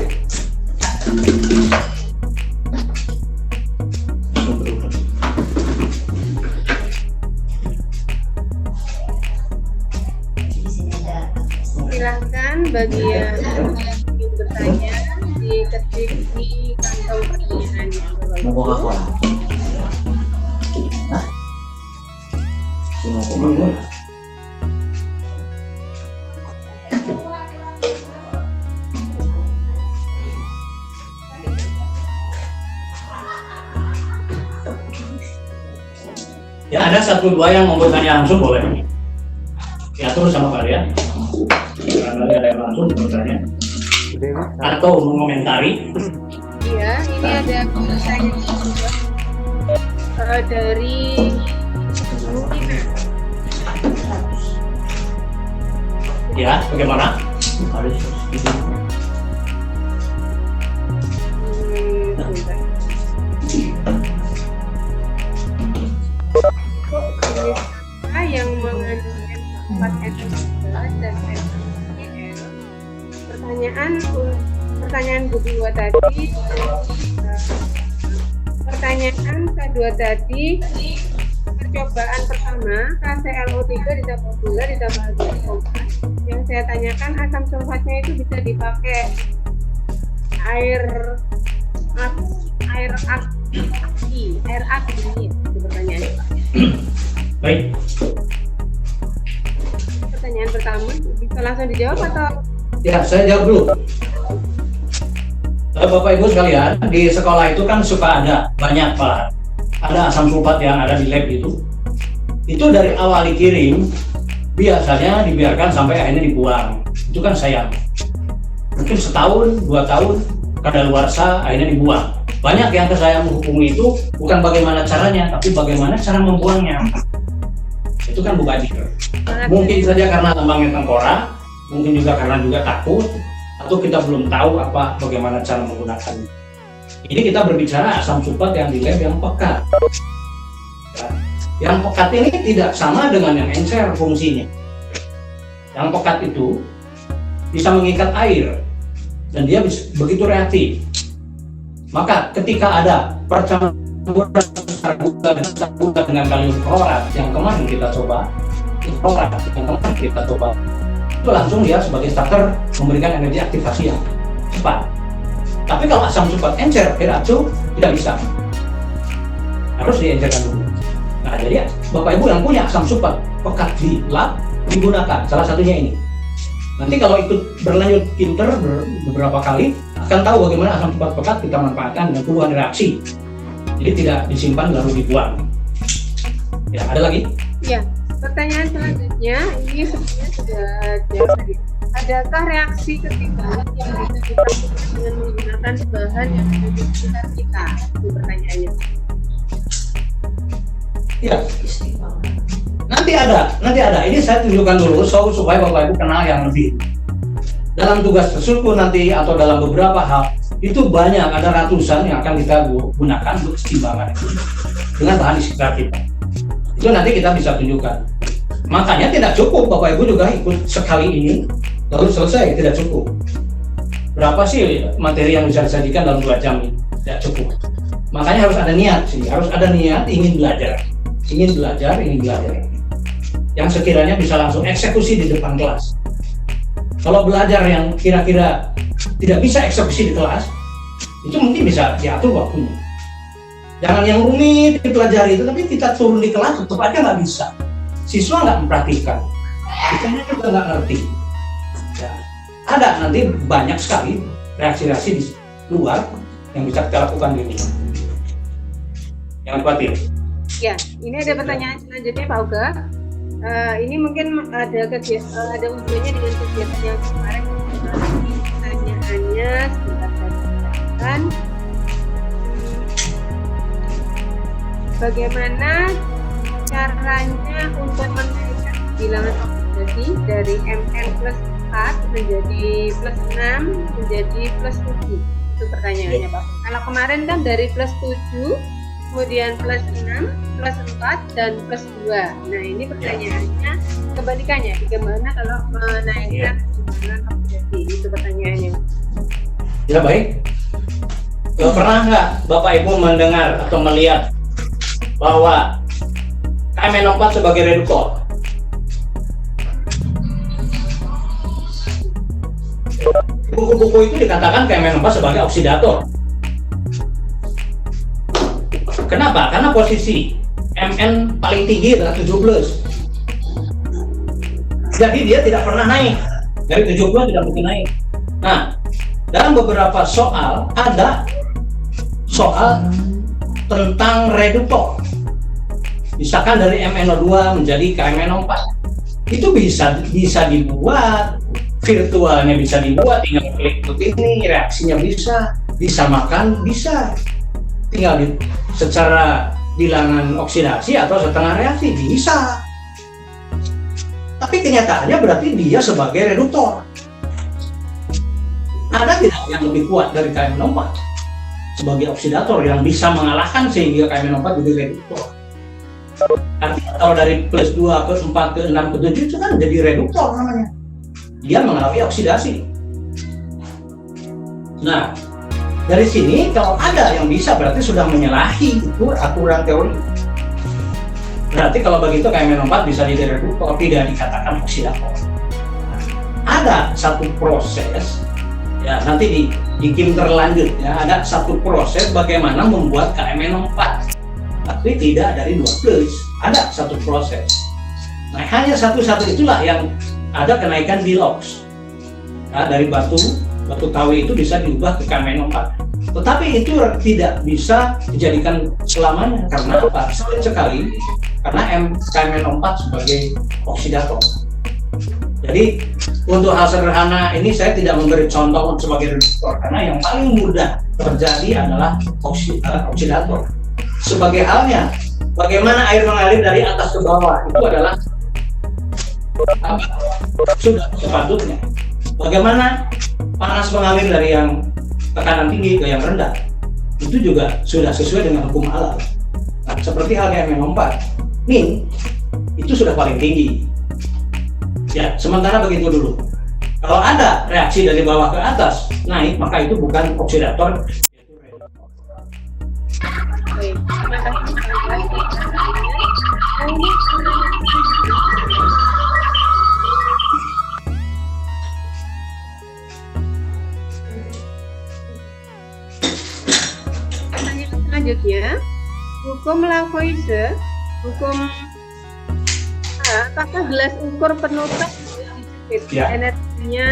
S1: Silahkan bagi yang ingin bertanya diketik di kantong pertanyaannya.
S2: Mau Coca-Cola? Hah? Mau Coca-Cola?
S4: Ya, ada 1-2 yang mau bertanya langsung boleh. Ya, terus sama kalian. Barangkali ada yang langsung bertanya atau mengomentari.
S1: Iya, ini ada pertanyaan juga dari Mungkina.
S4: Ya, bagaimana?
S2: Harus
S1: Sebentar. Kok yang mengandung M4 dan M4L? Pertanyaan kedua tadi, pertanyaan kedua tadi, percobaan pertama KClO3 ditambah gula ditambah alkohol. Yang saya tanyakan, asam sulfatnya itu bisa dipakai air aki itu pertanyaannya, Pak.
S4: Baik.
S1: Pertanyaan pertama bisa langsung dijawab atau?
S4: Ya, saya jawab dulu. Bapak Ibu sekalian, di sekolah itu kan suka ada banyak Pak. Ada asam sulfat yang ada di lab itu. Itu dari awal dikirim, biasanya dibiarkan sampai akhirnya dibuang. Itu kan sayang. Mungkin setahun, 2 tahun, kadaluarsa akhirnya dibuang. Banyak yang saya menghubungi itu bukan bagaimana caranya, tapi bagaimana cara membuangnya. Itu kan mubazir. Mungkin saja karena lambangnya tengkorak, mungkin juga karena juga takut, atau kita belum tahu bagaimana cara menggunakannya. Ini kita berbicara asam sulfat yang di lab yang pekat. Ya. Yang pekat ini tidak sama dengan yang encer fungsinya. Yang pekat itu bisa mengikat air dan dia begitu reaktif. Maka ketika ada percampuran gula dengan kalium klorat yang kemarin kita coba, itu langsung dia sebagai starter memberikan energi aktivasi yang cepat. Tapi kalau asam sulfat encer itu tidak bisa, harus diencerkan dulu. Nah, jadi Bapak Ibu yang punya asam sulfat pekat di lab digunakan salah satunya ini. Nanti kalau ikut berlanjut pinter beberapa kali akan tahu bagaimana asam sulfat pekat kita manfaatkan dengan puluhan reaksi. Jadi tidak disimpan lalu dibuang. Ya, ada lagi?
S1: Ya, pertanyaan selanjutnya ini sebenarnya sudah jawab. Adakah reaksi ketiga yang bisa dilakukan dengan menggunakan bahan yang ada di sekitar kita? Itu pertanyaannya.
S4: Ya, nanti ada. Ini saya tunjukkan dulu supaya Bapak Ibu kenal yang lebih. Dalam tugas tersebut nanti atau dalam beberapa hal itu banyak, ada ratusan yang akan kita gunakan untuk keseimbangan itu dengan bahan di sekitar kita. Itu nanti kita bisa tunjukkan. Makanya tidak cukup Bapak Ibu juga ikut sekali ini lalu selesai, tidak cukup. Berapa sih materi yang bisa disajikan dalam 2 jam ini? Tidak cukup. Makanya harus ada niat sih, harus ada niat ingin belajar. Yang sekiranya bisa langsung eksekusi di depan kelas. Kalau belajar yang kira-kira tidak bisa eksekusi di kelas, itu mungkin bisa diatur waktunya. Jangan yang rumit dipelajari itu, tapi kita turun di kelas tetap aja nggak bisa. Siswa nggak memperhatikan, siswanya juga nggak ngerti. Ya, ada nanti banyak sekali reaksi-reaksi di luar yang bisa kita lakukan di rumah. Jangan khawatir.
S1: Ya, ini ada pertanyaan selanjutnya Pak Uga. Ini mungkin ada hubungannya dengan kegiatan yang kemarin. Pertanyaannya sebentar saya bacakan. Bagaimana caranya untuk menaikkan bilangan oksidasi dari Mn plus 4 menjadi plus 6 menjadi plus 7? Itu pertanyaannya Pak. Kalau kemarin kan dari plus 7 kemudian plus 6, plus 4, dan plus 2. Nah, ini pertanyaannya kebalikannya. Bagaimana kalau menaikkan hubungan oksidasi? Itu pertanyaannya.
S4: Ya baik. Pernah nggak Bapak Ibu mendengar atau melihat bahwa KMNO4 sebagai reduktor? Buku-buku itu dikatakan KMNO4 sebagai oksidator. Kenapa? Karena posisi Mn paling tinggi adalah 7+. Jadi dia tidak pernah naik. Dari 7+ tidak mungkin naik. Nah, dalam beberapa soal ada soal tentang reduktor. Misalkan dari MnO2 menjadi KMNO4. Itu bisa dibuat, virtualnya bisa dibuat, tinggal klik ini, reaksinya bisa, disamakan bisa. Tinggal secara bilangan oksidasi atau setengah reaksi bisa. Tapi kenyataannya berarti dia sebagai reduktor. Ada tidak yang lebih kuat dari KMNO4 sebagai oksidator yang bisa mengalahkan sehingga KMNO4 jadi reduktor? Artinya kalau dari plus 2 ke 4 ke 6 ke 7 itu kan jadi reduktor namanya. Dia mengalami oksidasi. Nah, dari sini kalau ada yang bisa berarti sudah menyalahi itu aturan teori. Berarti kalau begitu KMNO4 bisa jadi reduktor, tidak dikatakan oksidator. Ada satu proses, ya nanti di game terlanjut ya, ada satu proses bagaimana membuat KMNO4, tapi tidak dari 2+, ada satu proses. Nah, hanya satu-satu itulah yang ada kenaikan Dilox. Nah, dari batu kawi itu bisa diubah ke KMNO4. Tetapi itu tidak bisa dijadikan selamanya. Karena apa? Sulit sekali. Karena KMNO4 sebagai oksidator. Jadi untuk hal sederhana ini saya tidak memberi contoh sebagai reduktor. Karena yang paling mudah terjadi adalah oksidator. Sebagai halnya, bagaimana air mengalir dari atas ke bawah itu adalah sudah sepatutnya. Bagaimana panas mengalir dari yang tekanan tinggi ke yang rendah, itu juga sudah sesuai dengan hukum alam. Nah, seperti halnya KMNO4, Min itu sudah paling tinggi. Ya, sementara begitu dulu. Kalau ada reaksi dari bawah ke atas naik, maka itu bukan oksidator.
S1: Baik, terima kasih. Pertanyaan selanjutnya, hukum Lavoisier, hukum apakah gelas ukur penutup dijepit
S4: Ya.
S1: energinya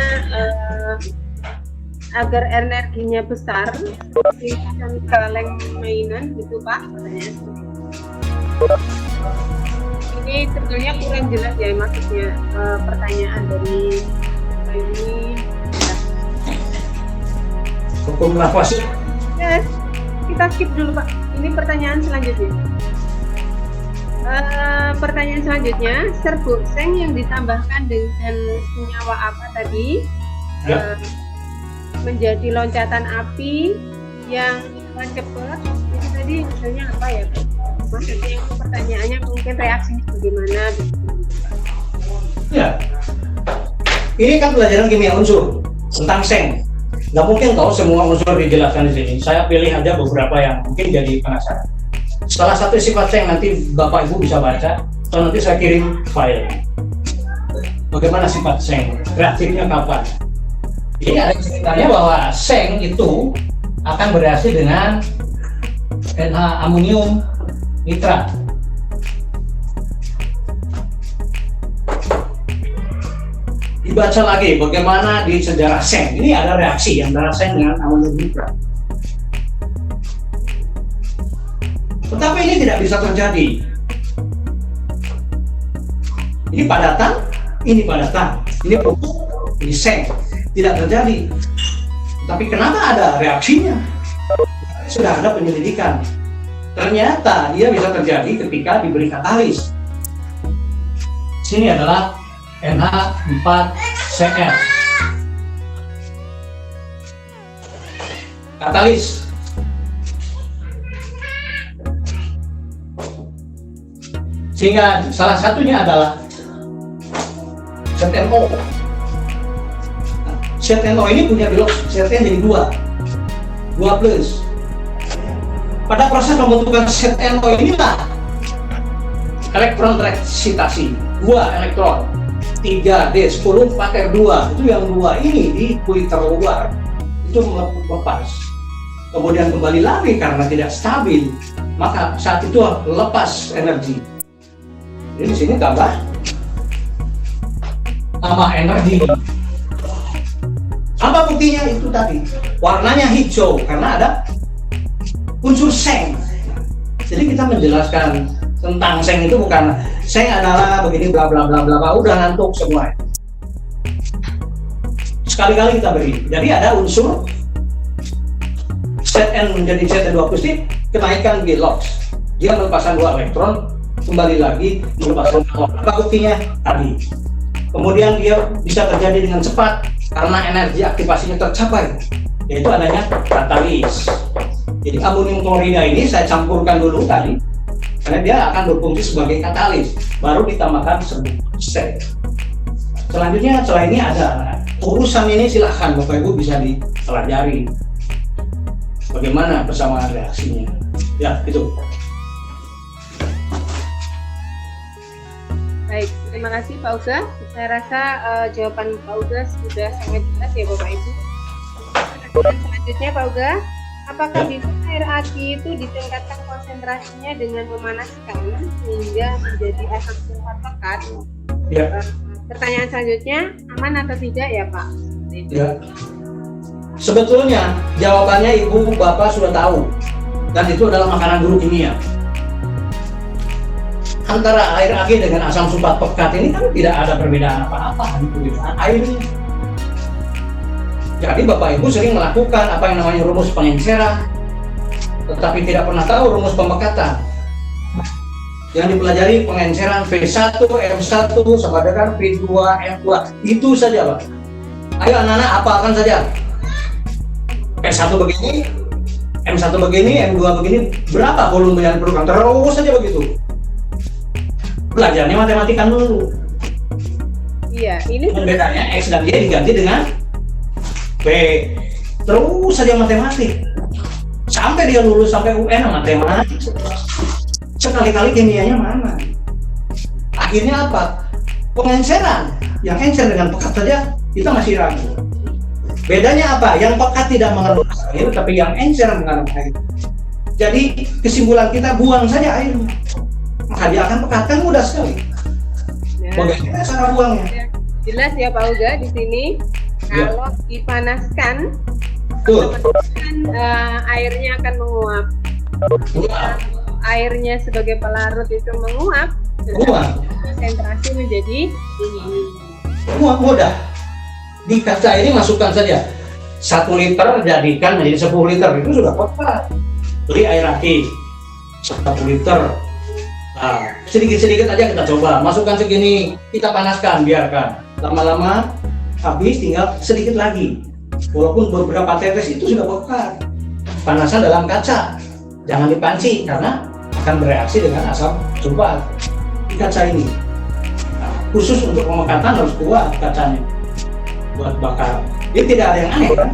S1: agar energinya besar seperti kaleng mainan gitu Pak? Ini sebetulnya kurang jelas ya maksudnya pertanyaan dari ini.
S4: Hukum Lavoisier.
S1: Yes, kita skip dulu Pak. Ini pertanyaan selanjutnya. Pertanyaan selanjutnya, serbuk seng yang ditambahkan dengan senyawa apa tadi?
S4: Ya.
S1: Menjadi loncatan api yang cepat, itu tadi misalnya apa ya? Maksudnya pertanyaannya mungkin reaksinya bagaimana?
S4: Ya, ini kan pelajaran kimia unsur tentang seng. Nggak mungkin tahu semua unsur dijelaskan di sini. Saya pilih aja beberapa yang mungkin jadi penasaran. Salah satu sifat seng nanti Bapak Ibu bisa baca, atau nanti saya kirim file. Bagaimana sifat seng? Reaktifnya kapan? Ini ada ceritanya bahwa seng itu akan bereaksi dengan NH amonium nitrat. Dibaca lagi bagaimana di sejarah seng. Ini ada reaksi antara seng dengan amonium nitrat. Tetapi ini tidak bisa terjadi. Ini padatan, ini pupuk, ini seng. Tidak terjadi. Tapi kenapa ada reaksinya? Sudah ada penyelidikan. Ternyata dia bisa terjadi ketika diberi katalis. Sini adalah NH4Cl. Katalis. Sehingga salah satunya adalah ZNO. ZNO ini punya belok ZN jadi 2 plus. Pada proses pembentukan ZNO inilah elektron tereksitasi 2 elektron 3D10 pakai 2, itu yang 2 ini di kulit terluar itu lepas, kemudian kembali lagi karena tidak stabil, maka saat itu lepas energi. Jadi di sini tambah energi. Apa buktinya? Itu tadi warnanya hijau karena ada unsur seng. Jadi kita menjelaskan tentang seng itu bukan seng adalah begini bla bla bla bla, udah ngantuk semua. Sekali-kali kita beri. Jadi ada unsur Zn menjadi Zn2 positif, kenaikan Goldilocks. Dia melepaskan 2 elektron, kembali lagi melepaskan 2. Apa buktinya? Tadi. Kemudian dia bisa terjadi dengan cepat karena energi aktivasinya tercapai, yaitu adanya katalis. Jadi amonium klorida ini saya campurkan dulu tadi, karena dia akan berfungsi sebagai katalis, baru ditambahkan seng. Selanjutnya setelah ini ada urusan ini, silahkan Bapak Ibu bisa dipelajari bagaimana persamaan reaksinya. Ya, itu.
S1: Baik, terima kasih Pak Uga. Saya rasa jawaban Pak Uga sudah sangat jelas ya Bapak Ibu. Dan selanjutnya Pak Uga, apakah bisa air aki itu ditingkatkan konsentrasinya dengan memanaskan sehingga menjadi asam sulfat pekat?
S4: Ya.
S1: Pertanyaan selanjutnya, aman atau tidak ya Pak?
S4: Ya. Sebetulnya jawabannya Ibu Bapak sudah tahu, dan itu adalah makanan guru kimia. Antara air aki dengan asam sulfat pekat ini kan tidak ada perbedaan apa-apa, perbedaan airnya. Jadi Bapak Ibu sering melakukan apa yang namanya rumus pengenceran, tetapi tidak pernah tahu rumus pemekatan. Yang dipelajari pengenceran V1, M1 sama dengan V2, M2, itu saja Pak. Ayo anak-anak hafalkan saja. V1 begini, M1 begini, M2 begini, berapa volume yang diperlukan? Terus saja begitu. Belajarnya matematika dulu.
S1: Iya, ini
S4: Bedanya X dan Y diganti dengan B. Terus saja matematik. Sampai dia lulus sampai UN matematik. Sekali-kali kimianya mana? Akhirnya apa? Pengenceran. Yang encer dengan pekat saja kita masih ragu. Bedanya apa? Yang pekat tidak mengandung air, tapi yang encer mengandung air. Jadi kesimpulan kita buang saja airnya, maka dia akan pekat. Kan mudah sekali. Bagaimana cara buangnya?
S1: Jelas ya Pak Uga di sini.
S4: Ya.
S1: Kalau dipanaskan,
S4: Tuh.
S1: airnya akan menguap.
S4: Buang.
S1: Airnya sebagai pelarut itu menguap,
S4: Buang.
S1: konsentrasi menjadi dingin.
S4: Mudah. Di kaca ini masukkan saja 1 liter jadikan menjadi 10 liter, itu sudah pekat. Beri air aki 1 liter. Nah, sedikit-sedikit aja kita coba. Masukkan segini, kita panaskan, biarkan. Lama-lama habis, tinggal sedikit lagi. Walaupun beberapa tetes itu sudah pekat. Panasan dalam kaca, jangan dipanci karena akan bereaksi dengan asam sulfat di kaca ini. Nah, khusus untuk pemekatan harus kuat kacanya buat bakar. Ini tidak ada yang aneh kan?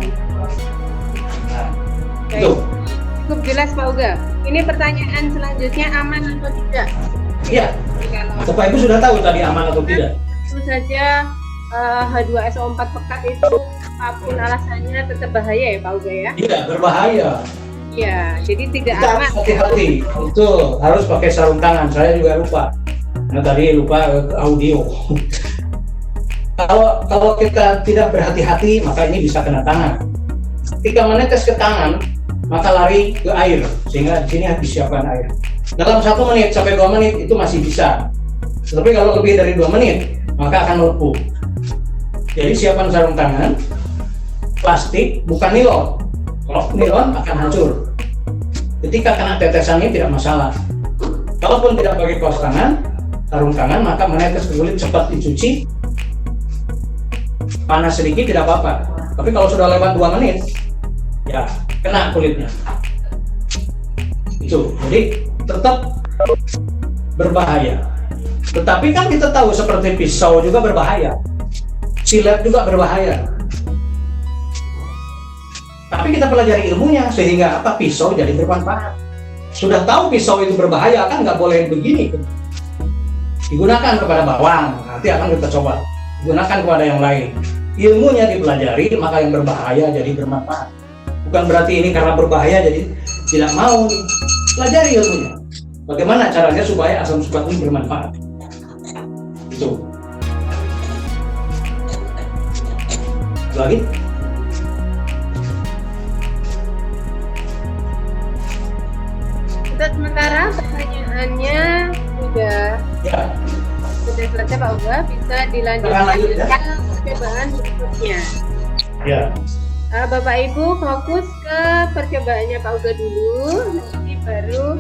S4: Nah,
S1: Baik.
S4: itu.
S1: Cukup jelas Pak Uga. Ini pertanyaan selanjutnya, aman atau tidak?
S4: Iya.
S1: Kalau
S4: Bapak Ibu sudah tahu tadi aman atau tidak?
S1: tentu saja H2SO4 pekat itu apapun alasannya tetap bahaya ya Pak Uga ya?
S4: Iya, berbahaya.
S1: Iya, jadi tidak
S4: Kita
S1: aman.
S4: harus hati-hati. Betul, harus pakai sarung tangan. Saya juga lupa. Nah, tadi lupa audio. Kalau kita tidak berhati-hati, maka ini bisa kena tangan. Ketika menetes ke tangan, maka lari ke air, sehingga di sini harus disiapkan air. Dalam 1 menit sampai 2 menit itu masih bisa. Tetapi kalau lebih dari 2 menit, maka akan melepuh. Jadi siapkan sarung tangan, plastik, bukan nilon. Kalau nilon akan hancur. Ketika kena tetesannya tidak masalah. Kalaupun tidak pakai kaos tangan, sarung tangan, maka menetes ke kulit cepat dicuci. Panas sedikit tidak apa-apa. Tapi kalau sudah lewat 2 menit, ya kena kulitnya. Itu. Jadi tetap berbahaya. Tetapi kan kita tahu seperti pisau juga berbahaya, silet juga berbahaya. Tapi kita pelajari ilmunya sehingga apa, pisau jadi bermanfaat. Sudah tahu pisau itu berbahaya kan nggak boleh begini. Digunakan kepada bawang, nanti akan kita coba. Digunakan kepada yang lain. Ilmunya dipelajari, maka yang berbahaya jadi bermanfaat. Bukan berarti ini karena berbahaya jadi tidak mau. Pelajari ilmunya. Bagaimana caranya supaya asam subat ini bermanfaat. Itu. Lagi?
S1: Untuk sementara pertanyaannya sudah
S4: Ya.
S1: selesai Pak Uga, bisa dilanjutkan
S4: Lanjut, ya.
S1: ke percobaan berikutnya.
S4: Ya.
S1: Bapak Ibu fokus ke percobaannya Pak Uga dulu, nanti baru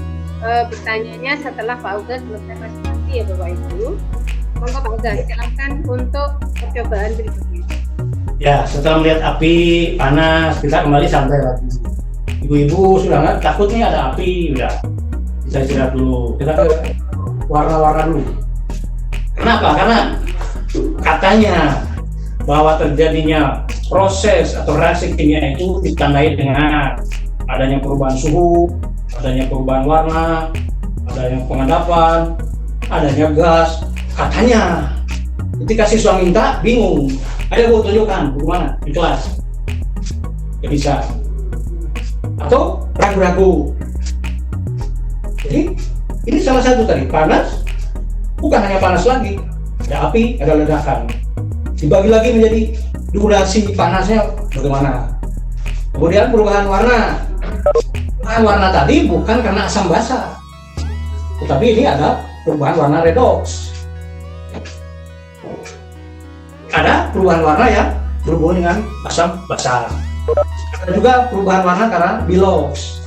S1: bertanyanya setelah Pak Uga selesai presentasi ya Bapak Ibu. Monggo Pak Uga, silakan untuk percobaan berikutnya.
S4: Ya, setelah melihat api panas, kita kembali santai lagi. Ibu-ibu sudah nggak takut nih ada api, udah bisa istirahat dulu. Kita ke warna-warna dulu. Kenapa? Karena katanya bahwa terjadinya proses atau reaksi kimia itu ditandai dengan adanya perubahan suhu, adanya perubahan warna, adanya pengendapan, adanya gas. Katanya, ketika siswa minta, bingung. Ayo Bu, tunjukkan buku mana di kelas. Gak bisa. Atau ragu-ragu. Jadi ini salah satu tadi, panas. Bukan hanya panas lagi, ada api, ada ledakan. Dibagi lagi menjadi durasi panasnya bagaimana. Kemudian perubahan warna. Perubahan warna tadi bukan karena asam basa, tetapi ini ada perubahan warna redox. Ada perubahan warna yang berhubungan dengan asam basa. Ada juga perubahan warna karena bilox.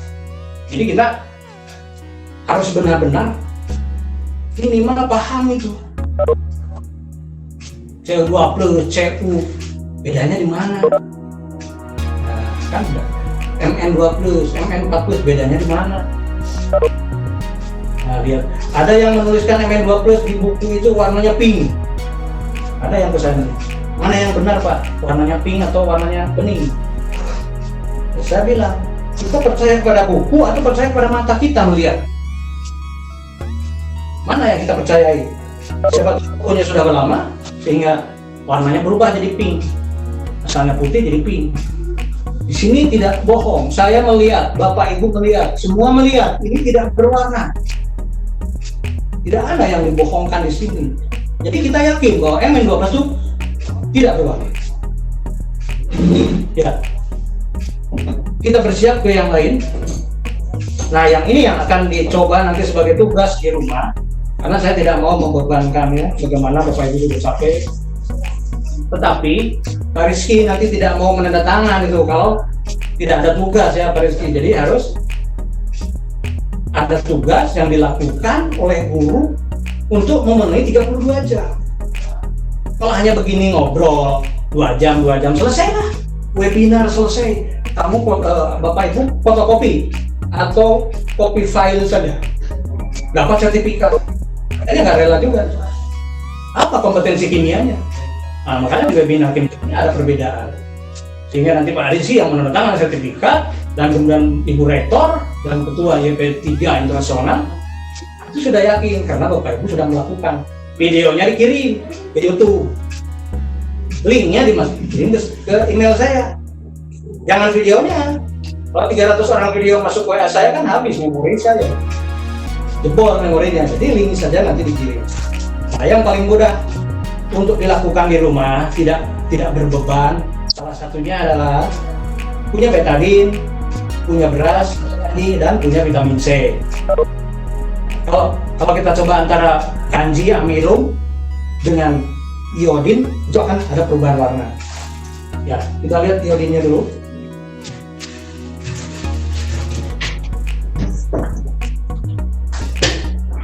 S4: Jadi kita harus benar-benar minimal paham itu. CO2 plus, CU, bedanya di mana? Nah, kan MN2 plus, MN4 plus, bedanya di mana? Nah, lihat, ada yang menuliskan MN2 plus di buku itu warnanya pink. Ada yang pesan, mana yang benar Pak? Warnanya pink atau warnanya bening? Saya bilang, kita percaya kepada buku atau percaya kepada mata kita melihat? Mana yang kita percayai? Siapa bukunya sudah lama sehingga warnanya berubah jadi pink, asalnya putih jadi pink. Di sini tidak bohong, saya melihat, Bapak Ibu melihat, semua melihat, ini tidak berwarna. Tidak ada yang dibohongkan di sini. Jadi kita yakin bahwa MN12 itu tidak berwarna. Ya, kita bersiap ke yang lain. Nah, yang ini yang akan dicoba nanti sebagai tugas di rumah. Karena saya tidak mau membebankan ya, bagaimana Bapak Ibu sudah capek. Tetapi Pak Rizky nanti tidak mau menandatangan itu kalau tidak ada tugas ya Pak Rizky. Jadi harus ada tugas yang dilakukan oleh guru untuk memenuhi 32 jam. Kalau hanya begini ngobrol 2 jam selesai lah. Webinar selesai. Kamu Bapak Ibu fotokopi atau copy file saja. Dapat sertifikat. Kayaknya nggak rela juga. Apa kompetensi kimianya? Nah, makanya di webinar kimia ada perbedaan. Sehingga nanti Pak Rizky yang menandatangani sertifikat dan kemudian Ibu Rektor dan Ketua YP3 Internasional itu sudah yakin karena Bapak Ibu sudah melakukan. Videonya dikirim ke YouTube. Linknya dikirim ke email saya. Jangan videonya. Kalau 300 orang video masuk WA saya kan habis memori saya. Jebol memorinya, jadi link saja nanti dikirim. Nah, yang paling mudah untuk dilakukan di rumah, tidak berbeban. Salah satunya adalah punya betadine, punya beras, dan punya vitamin C. Kalau kita coba antara kanji amilum dengan iodin, itu akan ada perubahan warna. Ya, kita lihat iodinnya dulu.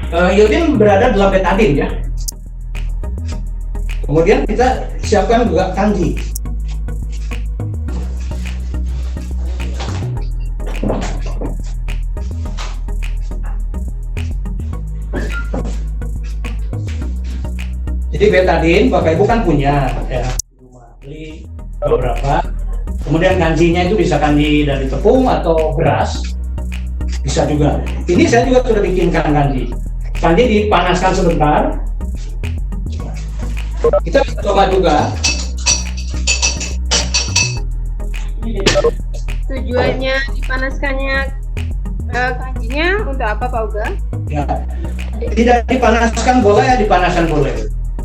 S4: Iodin berada dalam betadin ya. Kemudian kita siapkan juga kanji. Jadi betadin Bapak Ibu kan punya ya, di rumah beli beberapa. Kemudian kanjinya itu bisa kanji dari tepung atau beras, bisa juga. Ini saya juga sudah bikinkan kanji. Kanji dipanaskan sebentar. Kita bisa coba juga.
S1: Tujuannya dipanaskannya kanjinya untuk apa Pak Uga?
S4: Ya, tidak dipanaskan boleh, ya dipanaskan boleh.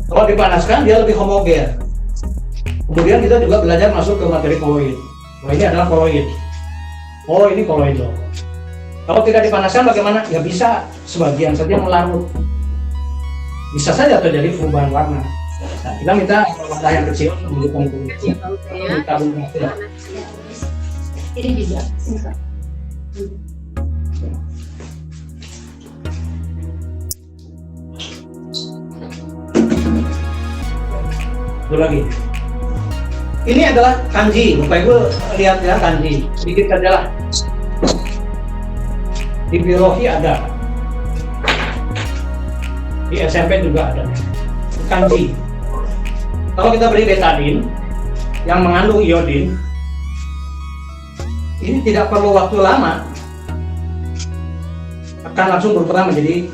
S4: Kalau dipanaskan dia lebih homogen. Kemudian kita juga belajar masuk ke materi koloid. Oh, ini adalah koloid. Oh, ini koloid loh. Kalau tidak dipanaskan bagaimana? Ya bisa sebagian saja melarut. Bisa saja terjadi perubahan warna. Nah, kita minta wadah yang kecil menunjukkan dulu.
S1: Ya Pak Uga ya.
S4: Kita buka, ya.
S6: Ini juga.
S4: Satu lagi. Ini adalah kanji. Bapak Ibu lihat ya kanji. Sedikit saja lah. Di biologi ada. Di SMP juga ada. Kanji. Kalau kita beri betadin yang mengandung iodin, ini tidak perlu waktu lama, akan langsung berubah menjadi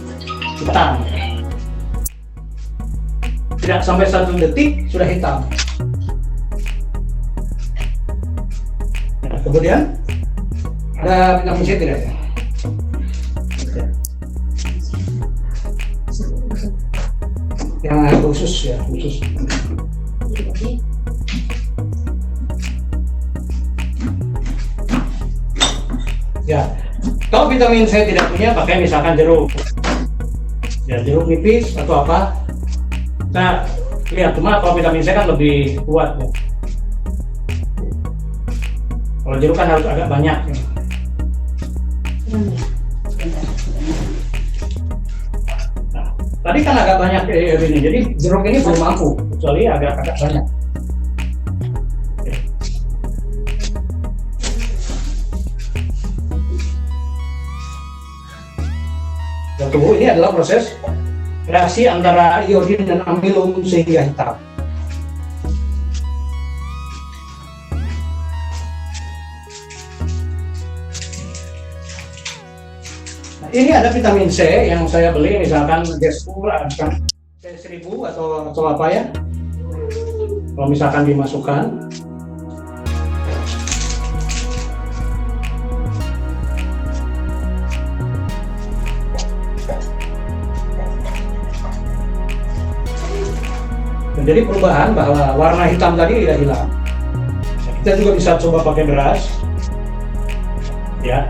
S4: hitam. Tidak sampai 1 detik sudah hitam. Nah, kemudian ada vitamin C tidak ya? Yang khusus ya, khusus. Ya, kalau vitamin C tidak punya, pakai misalkan jeruk. Ya, jeruk nipis atau apa. Nah, lihat cuma kalau vitamin C kan lebih kuat ya. Kalau jeruk kan harus agak banyak ya. Nah, tadi kan agak banyak ini, jadi jeruk ini belum mampu, kecuali agak banyak. Oke. Dan tunggu, ini adalah proses reaksi antara iodin dan amilum sehingga hitam. Nah, ini ada vitamin C yang saya beli, misalkan Gespur, C1000 atau apa ya. Kalau misalkan dimasukkan, jadi perubahan bahwa warna hitam tadi tidak hilang. Kita juga bisa coba pakai beras, ya.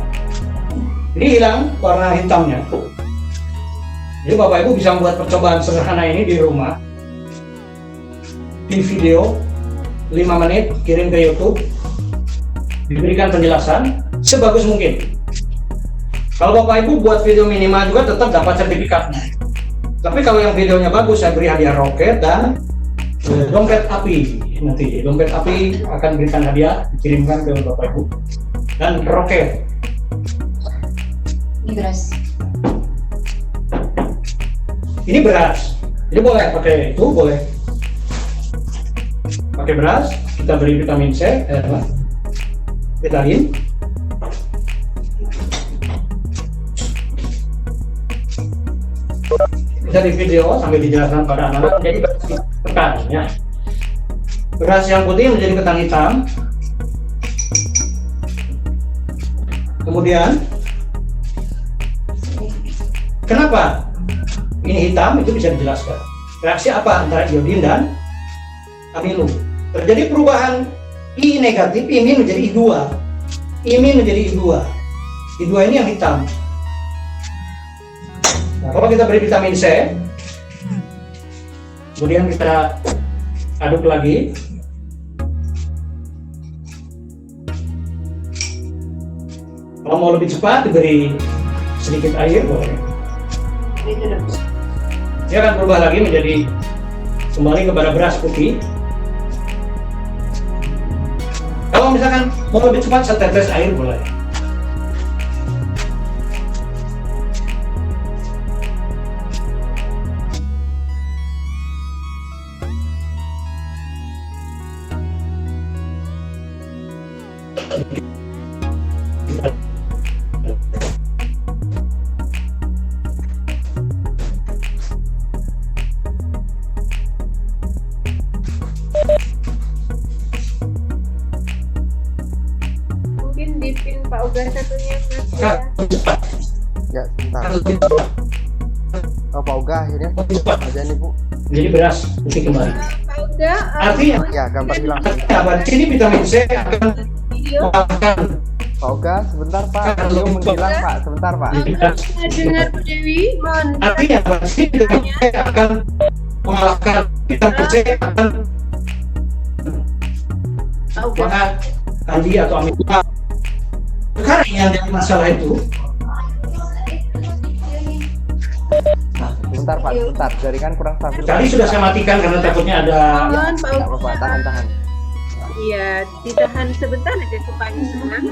S4: Ini hilang warna hitamnya. Jadi Bapak Ibu bisa membuat percobaan sederhana ini di rumah, di video 5 menit, kirim ke YouTube, diberikan penjelasan sebagus mungkin. Kalau Bapak Ibu buat video minimal juga tetap dapat sertifikatnya. Tapi kalau yang videonya bagus, saya beri hadiah roket dan dompet api. Nanti dompet api akan berikan hadiah, dikirimkan ke Bapak Ibu, dan roket.
S6: Ini beras.
S4: Ini beras. Jadi boleh pakai itu, boleh pakai beras. Kita beri vitamin C, betadin. Bisa di video sambil dijelaskan pada anak-anak menjadi ketan ya. Beras yang putih menjadi ketan hitam. Kemudian kenapa ini hitam itu bisa dijelaskan. Reaksi apa antara iodin dan amilum? Terjadi perubahan I negatif, imin menjadi I2. Imin menjadi I2. I2 ini yang hitam. Nah, kalau kita beri vitamin C, kemudian kita aduk lagi, kalau mau lebih cepat diberi sedikit air boleh. Dia akan berubah lagi menjadi kembali kepada beras putih. Kalau misalkan mau lebih cepat, setetes air boleh.
S1: Mungkin di pin Pak Uga satunya Mas ya.
S5: Ya, sebentar. Oh, Pak Uga akhirnya aja nih, Bu.
S4: Jadi beras putih kembali.
S1: Pak Uga,
S4: Artinya
S5: Ya, gambar hilang.
S4: apa? Di sini vitamin C akan
S1: video
S4: mengalahkan
S5: Pak Uga, sebentar, Pak. Video menghilang, Pak. Sebentar, Pak.
S1: bisa dengar Bu Dewi, mohon
S4: artinya apa? Di sini vitamin C akan mengalahkan vitamin C akan
S1: Pak Uga.
S4: maka kandi atau amida. Sekarang yang jadi masalah itu
S5: Sebentar, Pak. Sebentar. Jaringan kurang stabil.
S4: tadi sudah saya matikan karena takutnya ada.
S1: Mohon Pak
S5: Nggak
S1: Uga.
S5: apa-apa, tahan.
S1: Iya, ditahan sebentar aja supaya tenang,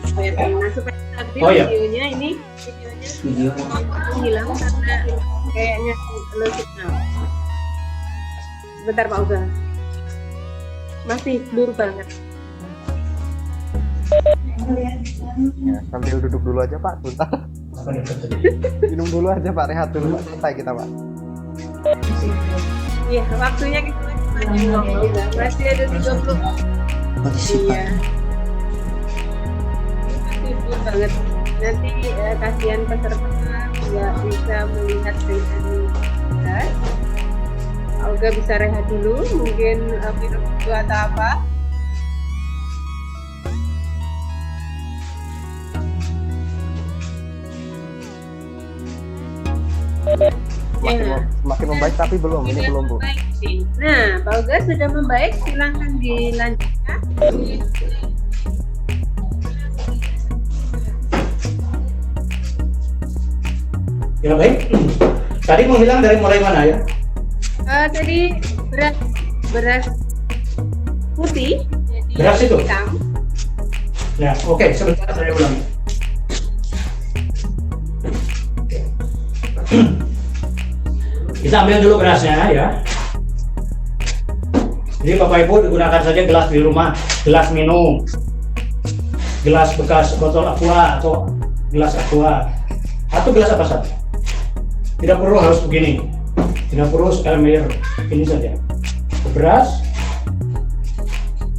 S1: supaya tenang, supaya stabil
S4: Oh, iya.
S1: videonya
S2: Video
S1: hilang karena kayaknya low signal. Sebentar Pak Uga. Masih blur banget.
S5: Ya, sambil duduk dulu aja, Pak. Sebentar. Minum dulu aja, Pak. Rehat dulu, Pak. Selesai kita, Pak.
S1: Iya, waktunya kita masih panjang Pak Uga. Masih ada 30. Iya. Masih blur banget. Nanti kasihan peserta nggak bisa melihat dengan jelas. Pak Uga bisa rehat dulu, mungkin minum dulu atau apa.
S5: Semakin membaik tapi belum. Ini belum, Bu.
S1: Membaik sih. Nah, Pak Uga sudah membaik, silahkan dilanjutkan.
S4: Ya baik. Tadi menghilang dari mulai mana ya?
S1: Tadi beras putih, jadi
S4: Beras itu?
S1: hitam.
S4: Ya, oke, sebentar saya ulangi. Kita ambil dulu berasnya ya. Jadi Bapak Ibu digunakan saja gelas di rumah, gelas minum, gelas bekas botol aqua atau gelas aqua, atau gelas apa saja. Tidak perlu harus begini, tidak perlu sekali ini saja. Beras,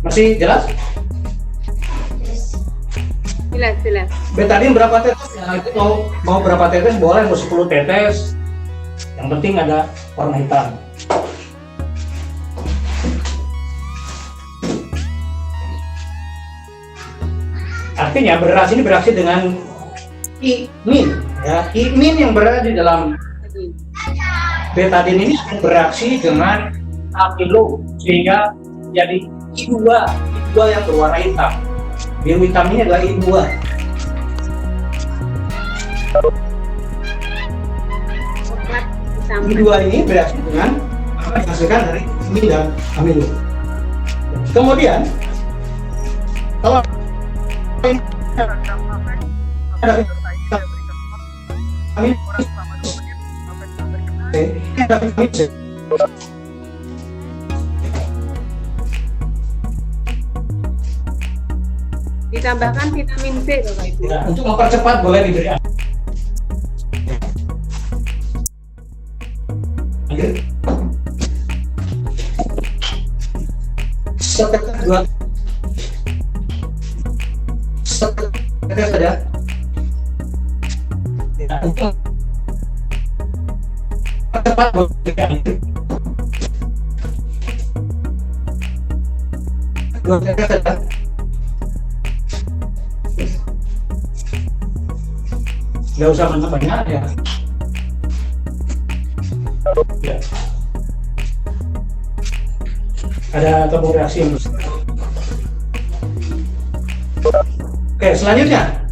S4: masih jelas?
S1: Jelas.
S4: Betadin berapa tetes? Ya, itu mau berapa tetes boleh, mau 10 tetes. Yang penting ada warna hitam. Artinya beras ini bereaksi dengan imin, ya. Imin yang berada di dalam betadin ini akan bereaksi dengan amilo sehingga jadi I2 yang berwarna hitam. Biru hitam ini adalah I2.
S1: Coklat hitam.
S4: I2 ini bereaksi dengan apa yang dihasilkan dari imin dan amilo. Kemudian kalau ini ada vitamin C, ada vitamin C.
S1: Ditambahkan vitamin C, Bapak Ibu.
S4: Ya, untuk mempercepat boleh diberi air. Setetes dua setetes saja. Ya, untuk mempercepat boleh diberi air. Dua tetes saja. Nggak usah banyak-banyak ya. Ya. Ada tabung reaksi yang besar. Oke, selanjutnya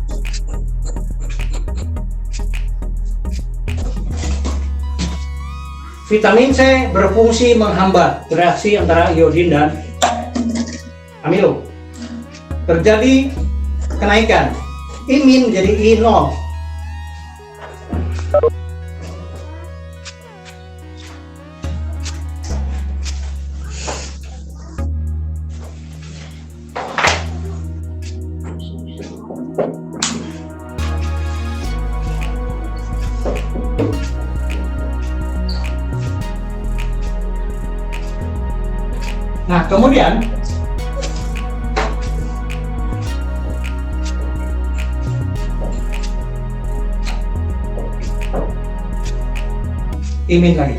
S4: vitamin C berfungsi menghambat reaksi antara iodin dan amilo. Terjadi kenaikan imin menjadi I0. Nah, kemudian imin lagi.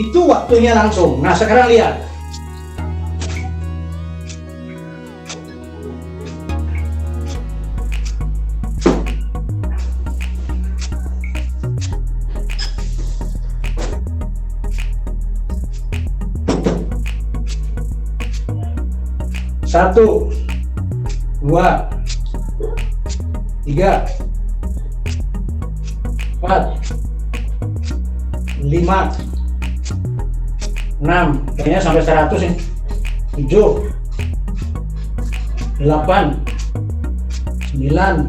S4: Itu waktunya langsung. Nah, sekarang lihat. Satu, dua, tiga, empat, lima, 6, kayaknya sampai 100 nih. 7, 8, 9,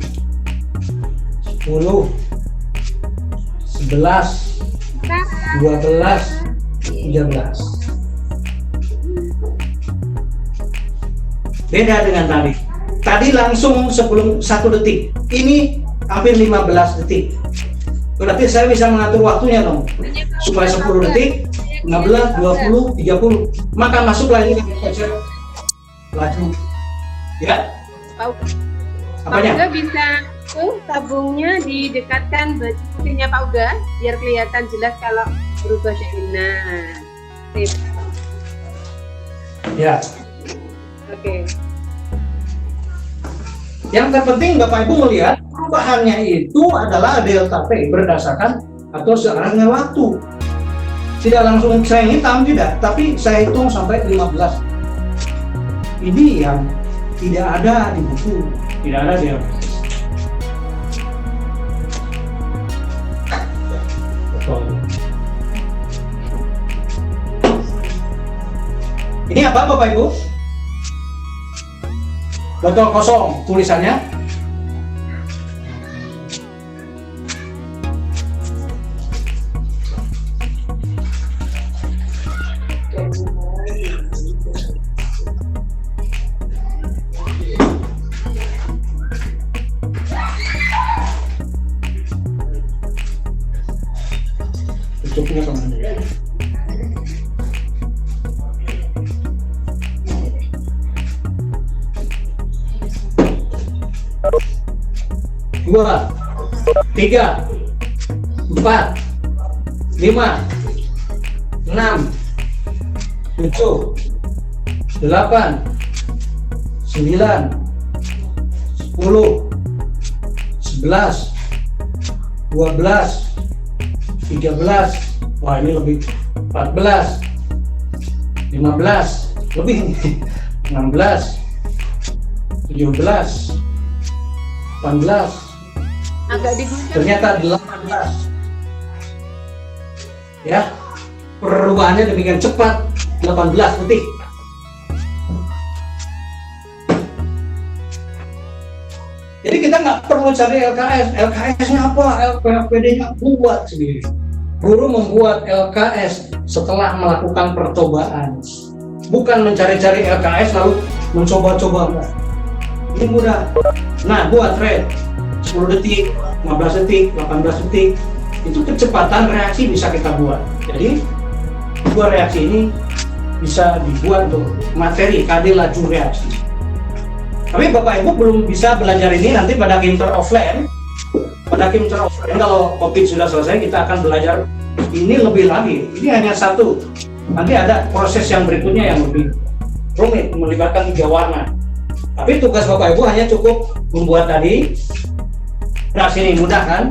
S4: 10, 11, 12, 13. Beda dengan tadi. Tadi langsung sebelum 1 detik. Ini hampir 15 detik. Berarti saya bisa mengatur waktunya dong. Supaya 10 detik, 15, 20, 30. Maka masuklah ini saja. Laju. Ya.
S1: Pak
S4: Apanya?
S1: Uga bisa tabungnya didekatkan bajunya Pak Uga biar kelihatan jelas kalau berubah sharing. Nah, sip.
S4: Ya.
S1: Oke.
S4: Yang terpenting Bapak Ibu melihat perubahannya itu adalah delta T berdasarkan atau searah dengan waktu. Tidak langsung saya hitam, tidak, tapi saya hitung sampai 15. Ini yang tidak ada di buku, tidak ada di LKS. Ini apa Bapak Ibu? Botol kosong tulisannya. Tutupnya kemana? Dua, 3, 4, 5, 6, 7, 8, 9, 10, 11, 12, 13, wah ini lebih, 14, 15, lebih, 16, 17, 18,
S1: Agak diguncang.
S4: ternyata 18. Ya, perubahannya demikian cepat, 18 detik. Jadi kita nggak perlu cari LKS. LKS-nya apa? LPPD-nya buat sendiri. Guru membuat LKS setelah melakukan percobaan, bukan mencari-cari LKS lalu mencoba-coba. Ini mudah. Nah, buat thread 10 detik, 15 detik, 18 detik, itu kecepatan reaksi bisa kita buat. Jadi dua reaksi ini bisa dibuat untuk materi KD laju reaksi. Tapi Bapak Ibu belum bisa belajar ini nanti pada Kimter offline. Pada Kimter offline kalau COVID sudah selesai kita akan belajar ini lebih lagi. Ini hanya satu. Nanti ada proses yang berikutnya yang lebih rumit, melibatkan 3 warna. Tapi tugas Bapak Ibu hanya cukup membuat tadi. Reaksi ini mudah kan?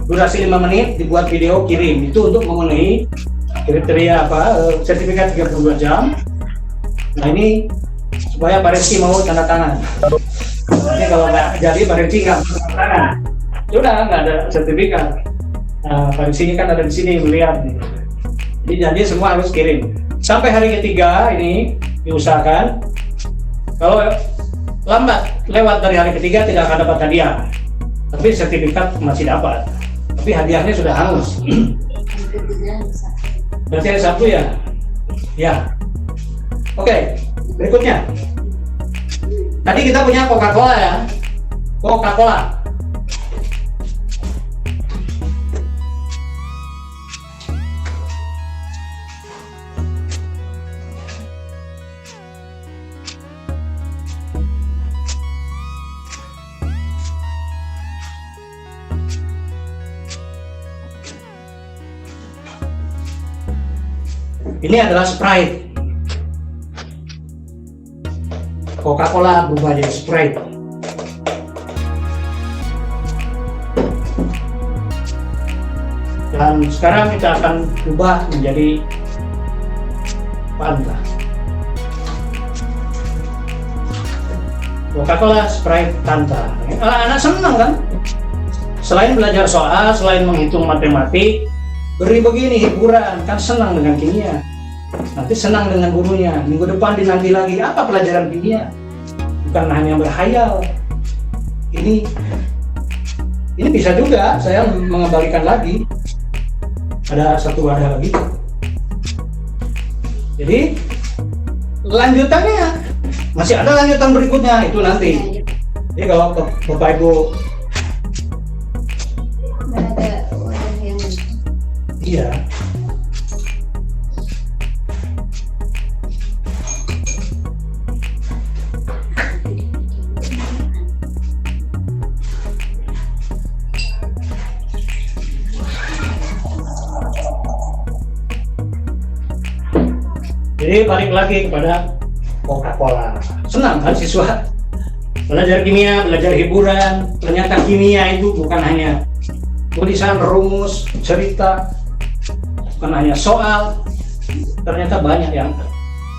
S4: Durasi 5 menit, dibuat video, kirim. Itu untuk memenuhi kriteria sertifikat 32 jam. Nah ini supaya Pak Rizky mau tanda tangan. Nanti kalau nggak jadi Pak Rizky nggak tanda tangan, sudah nggak ada sertifikat. Nah, Pak Rizky kan ada di sini melihat. Jadi semua harus kirim. Sampai hari ketiga ini diusahakan. Kalau lambat lewat dari hari ketiga tidak akan dapat hadiah. Tapi sertifikat masih dapat. Tapi hadiahnya sudah hangus. Berarti hari Sabtu ya? Ya. Oke, berikutnya. Tadi kita punya Coca-Cola ya. Coca-Cola. Ini adalah Sprite. Coca-Cola berubah jadi Sprite. Dan sekarang kita akan ubah menjadi Fanta. Coca-Cola, Sprite, Fanta. Anak-anak senang kan? Selain belajar soal, selain menghitung matematik, beri begini hiburan, kan senang dengan kimia. Nanti senang dengan gurunya. Minggu depan dinanti lagi apa pelajaran kimia. Bukan hanya berhayal. Ini bisa juga saya mengembalikan lagi. Ada satu wadah lagi. Jadi lanjutannya masih ada lanjutan berikutnya itu nanti. Jadi kalau Bapak Ibu
S6: ada wadah yang
S4: iya. Jadi balik lagi kepada Coca-Cola. Senang kan siswa belajar kimia, belajar hiburan. Ternyata kimia itu bukan hanya tulisan, rumus, cerita, bukan hanya soal. Ternyata banyak yang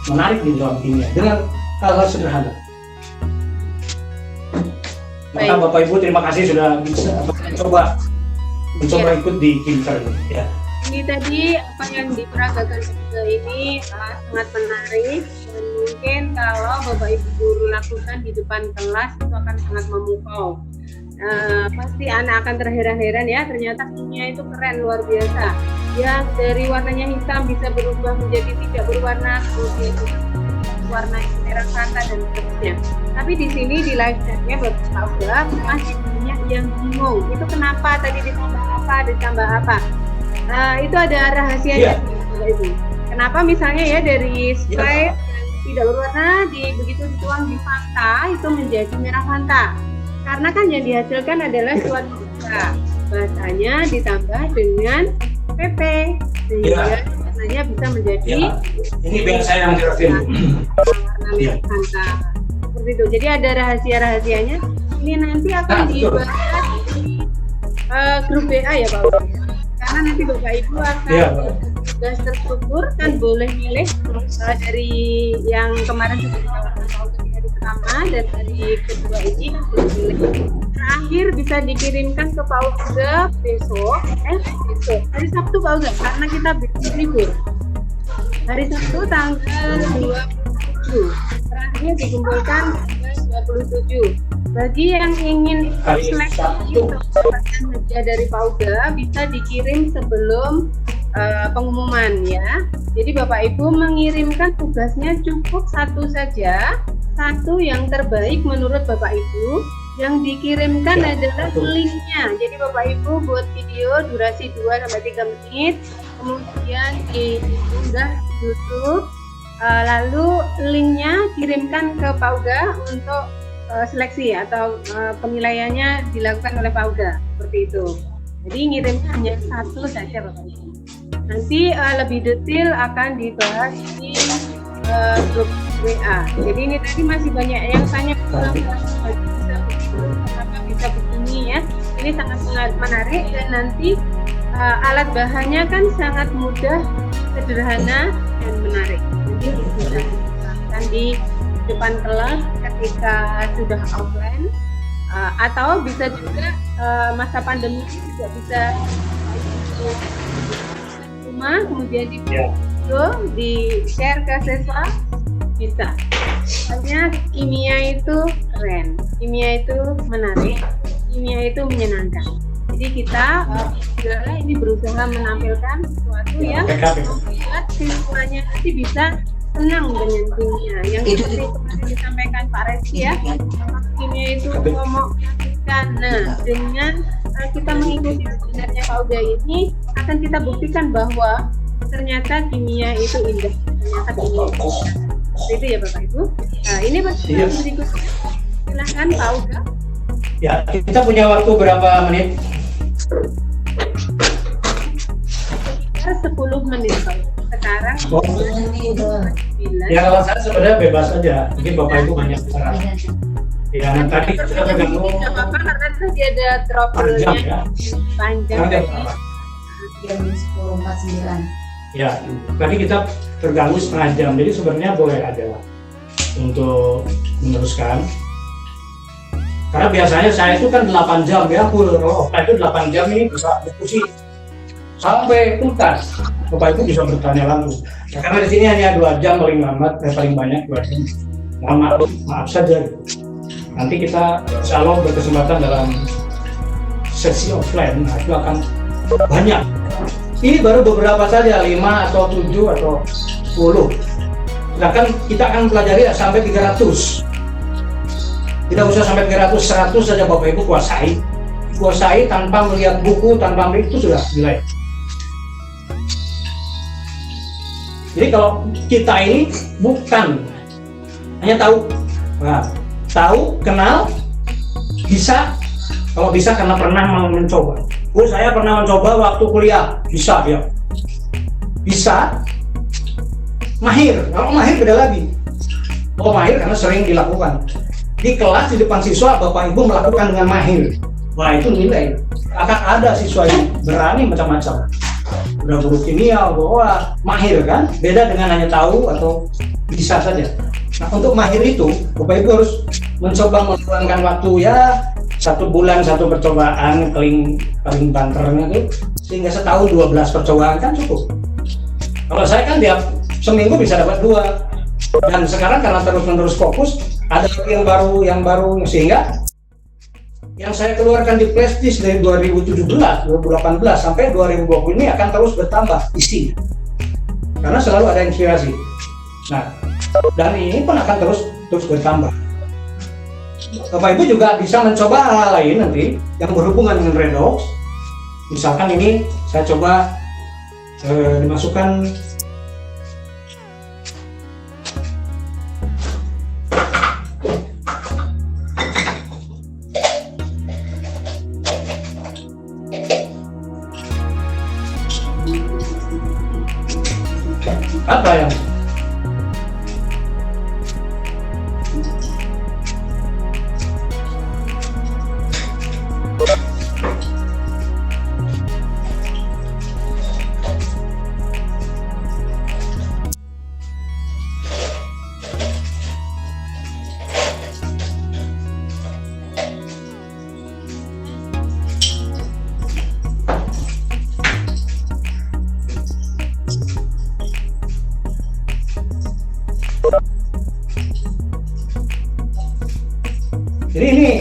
S4: menarik di dalam kimia dengan hal-hal sederhana. Maka
S1: Baik.
S4: Bapak Ibu terima kasih sudah bisa mencoba ikut di Kinter ya.
S1: Ini tadi apa yang diperagakan juga ini sangat menarik dan mungkin kalau Bapak Ibu guru lakukan di depan kelas itu akan sangat memukau. Pasti anak akan terheran-heran ya, ternyata kimia itu keren luar biasa. Yang dari warnanya hitam bisa berubah menjadi tidak berwarna, kemudian warna merah kata dan seterusnya. Tapi di sini di live chatnya Bapak Auga masih banyak yang bingung. Itu kenapa tadi ditambah apa? Itu ada rahasianya, Bapak Ibu. Kenapa misalnya ya dari Sprite yang tidak berwarna begitu dituang di Fanta itu menjadi merah Fanta. Karena kan yang dihasilkan adalah suatu bahasanya ditambah dengan PP sehingga warnanya bisa menjadi
S4: Ini biar saya yang jelasin.
S1: warna merah Fanta. Seperti itu. Jadi ada rahasia-rahasianya. Ini nanti akan dibahas di grup BA ya Pak Uda. Karena nanti Bapak Ibu akan tugas terstruktur kan boleh milih dari yang kemarin sudah ditawarkan di hari pertama dan hari kedua ini kan boleh milih. Terakhir bisa dikirimkan ke Pak Uda besok hari Sabtu Pak Uda karena kita libur. Hari Sabtu tanggal 27. Terakhir dikumpulkan tanggal 27. Bagi yang ingin seleksi mendapatkan hadiah dari Pak Uda bisa dikirim sebelum pengumuman ya. Jadi Bapak Ibu mengirimkan tugasnya cukup satu saja, satu yang terbaik menurut Bapak Ibu. Yang dikirimkan adalah linknya. Jadi Bapak Ibu buat video durasi 2-3 menit, kemudian diunggah di YouTube, lalu linknya kirimkan ke Pak Uda untuk seleksi atau penilaiannya dilakukan oleh Pak Uda seperti itu. Jadi ngirimnya hanya satu saja Bapak Ibu. Nanti lebih detail akan dibahas di grup WA. Jadi ini tadi masih banyak yang tanya kenapa bisa begini ya. Ini sangat menarik dan nanti alat bahannya kan sangat mudah, sederhana dan menarik. Nanti bisa diterapkan di depan kelas ketika sudah offline atau bisa juga masa pandemi juga bisa rumah kemudian di share ke siswa bisa. Soalnya kimia itu keren, kimia itu menarik, kimia itu menyenangkan. Jadi kita ini berusaha menampilkan sesuatu yang membuat siswanya nanti bisa senang dengan kimia yang seperti kemarin disampaikan Pak Reski ya. Kimia itu ngomong buktikan. Nah, dengan kita mengikuti sebenarnya Pak Uga ini akan kita buktikan bahwa ternyata kimia itu indah. Ternyata kimia itu indah. Seperti itu ya Bapak Ibu. Nah, ini pertanyaan berikutnya. Silahkan Pak Uga.
S4: Ya, kita punya waktu berapa menit?
S1: Sekitar 10 menit Pak Uga. Sekarang
S4: Oh.
S1: 9.
S4: Ya kalau saya sebenarnya bebas aja. Mungkin Bapak Ibu banyak bicara. Ya, tadi sudah terganggu
S1: Tidak apa-apa karena tadi ada
S4: panjang
S1: trouble-nya
S4: ya.
S1: panjang.
S4: Sekarang jam
S1: tadi.
S4: berapa?
S6: Jam 10.49.
S4: Ya, tadi kita terganggu setengah jam. Jadi sebenarnya boleh aja lah untuk meneruskan. Karena biasanya saya itu kan 8 jam ya, full. Kalau offline itu 8 jam ini bisa diskusi sampai tuntas. Bapak Ibu bisa bertanya langsung. Ya, karena di sini hanya 2 jam paling lambat, paling banyak 2 jam. Maaf saja. Nanti kita insya Allah berkesempatan dalam sesi offline, nah itu akan banyak. Ini baru beberapa saja, 5 atau 7 atau 10. Sedangkan kita akan pelajari sampai 300. Tidak usah sampai 300, 100 saja Bapak Ibu kuasai. Kuasai tanpa melihat buku, tanpa melihat itu sudah nilai. Jadi kalau kita ini bukan hanya tahu, nah, tahu, kenal, bisa, kalau bisa karena pernah mau mencoba. Oh, saya pernah mencoba waktu kuliah, bisa ya, bisa, mahir. Kalau mahir beda lagi. Oh, mahir karena sering dilakukan. Di kelas, di depan siswa, Bapak Ibu melakukan dengan mahir. Wah, itu nilai. Akan ada siswa yang berani macam-macam. Udah guru kimia, wah, mahir kan? Beda dengan hanya tahu atau bisa saja. Nah, untuk mahir itu, Bapak Ibu harus mencoba meluangkan waktu ya 1 bulan 1 percobaan, paling banternya itu, sehingga setahun 12 percobaan kan cukup. Kalau saya kan tiap seminggu bisa dapat 2. Dan sekarang karena terus-menerus fokus, ada yang baru sehingga yang saya keluarkan di Prestige dari 2017, 2018 sampai 2020 ini akan terus bertambah isinya. Karena selalu ada inspirasi. Nah, dan ini pun akan terus bertambah. Bapak Ibu juga bisa mencoba hal-hal lain nanti yang berhubungan dengan redox. Misalkan ini saya coba dimasukkan apa yang jadi ini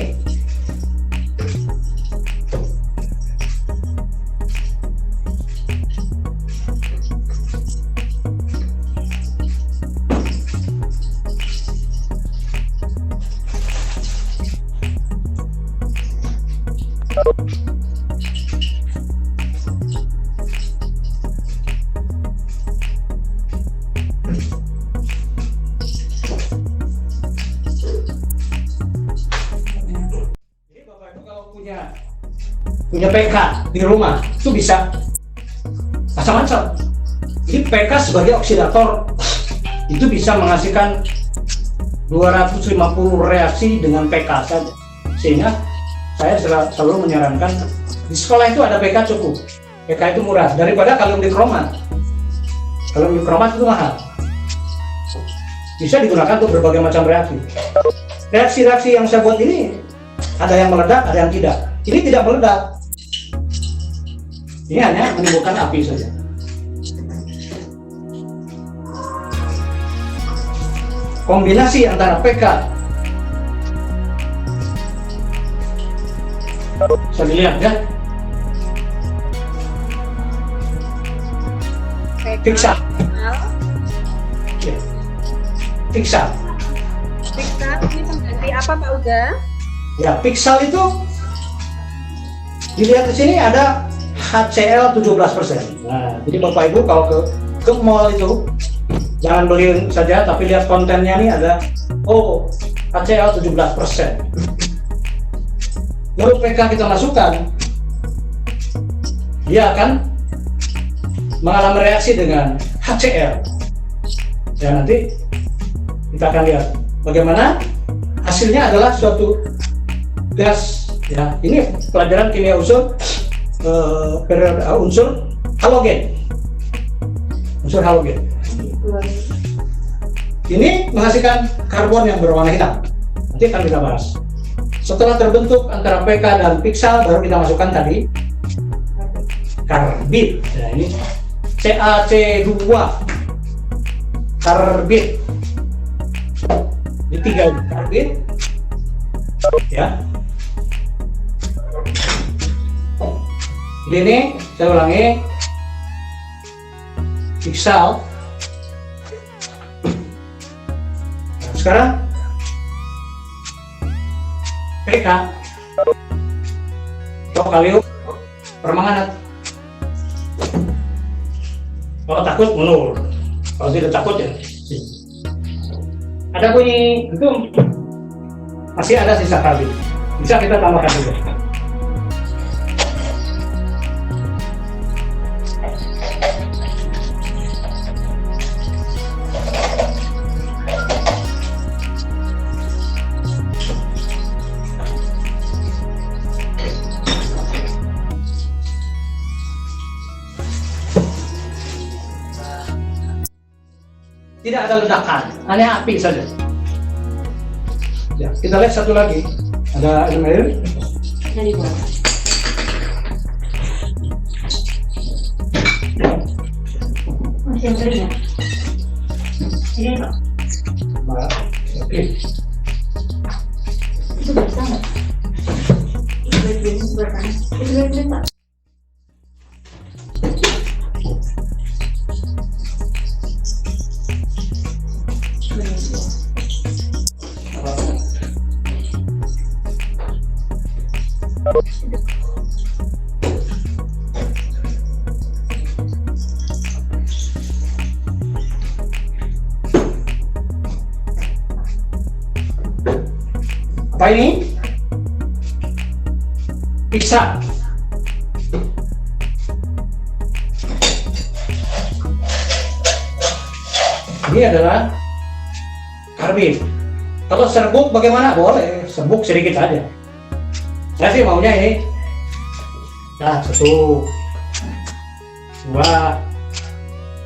S4: punya PK di rumah itu bisa macam-macam. Jadi PK sebagai oksidator itu bisa menghasilkan 250 reaksi dengan PK saja. Sehingga saya selalu menyarankan di sekolah itu ada PK cukup. PK itu murah daripada kalium dikromat. Kalium dikromat itu mahal. Bisa digunakan untuk berbagai macam reaksi. Reaksi-reaksi yang saya buat ini ada yang meledak, ada yang tidak. Ini tidak meledak. Ini hanya menimbulkan api saja. Kombinasi antara PK, bisa dilihat ya, Fiksal. Ya. Fiksal.
S1: Fiksal ini pengganti apa Pak Uga?
S4: Ya, Fiksal itu Dilihat di sini ada HCl 17%. Nah, jadi Bapak Ibu kalau ke mall itu jangan beli saja, tapi lihat kontennya nih ada HCl 17%. Lalu PK kita masukkan, dia akan mengalami reaksi dengan HCl. Ya, nanti kita akan lihat bagaimana hasilnya adalah suatu gas. Ya, ini pelajaran kimia unsur unsur halogen. Unsur halogen. Ini menghasilkan karbon yang berwarna hitam. Nanti akan kita bahas. Setelah terbentuk antara PK dan piksal, baru kita masukkan tadi karbid. Nah, ini CaC2 karbid. Ini 3 karbid. Ya. Jadi ini saya ulangi, piksal. Nah, sekarang PK kalium permanganat. Kalau takut mundur, kalau tidak takut ya. Ada bunyi itu masih ada sisa karbid, bisa kita tambahkan juga. Tidak ada ledakan, hanya api saja. Ya, kita lihat satu lagi, ada air.
S6: Dari bawah. Masih yang kering ya? Ini Pak.
S4: Oke.
S6: Itu bisa nggak? Itu baik-baik sebelah kanan. Itu baik-baik Pak.
S4: Apa ini? Pizza. Ini adalah karbid. Kalau serbuk bagaimana? Boleh, serbuk sedikit aja. Saya sih maunya ini. Nah, 1, 2,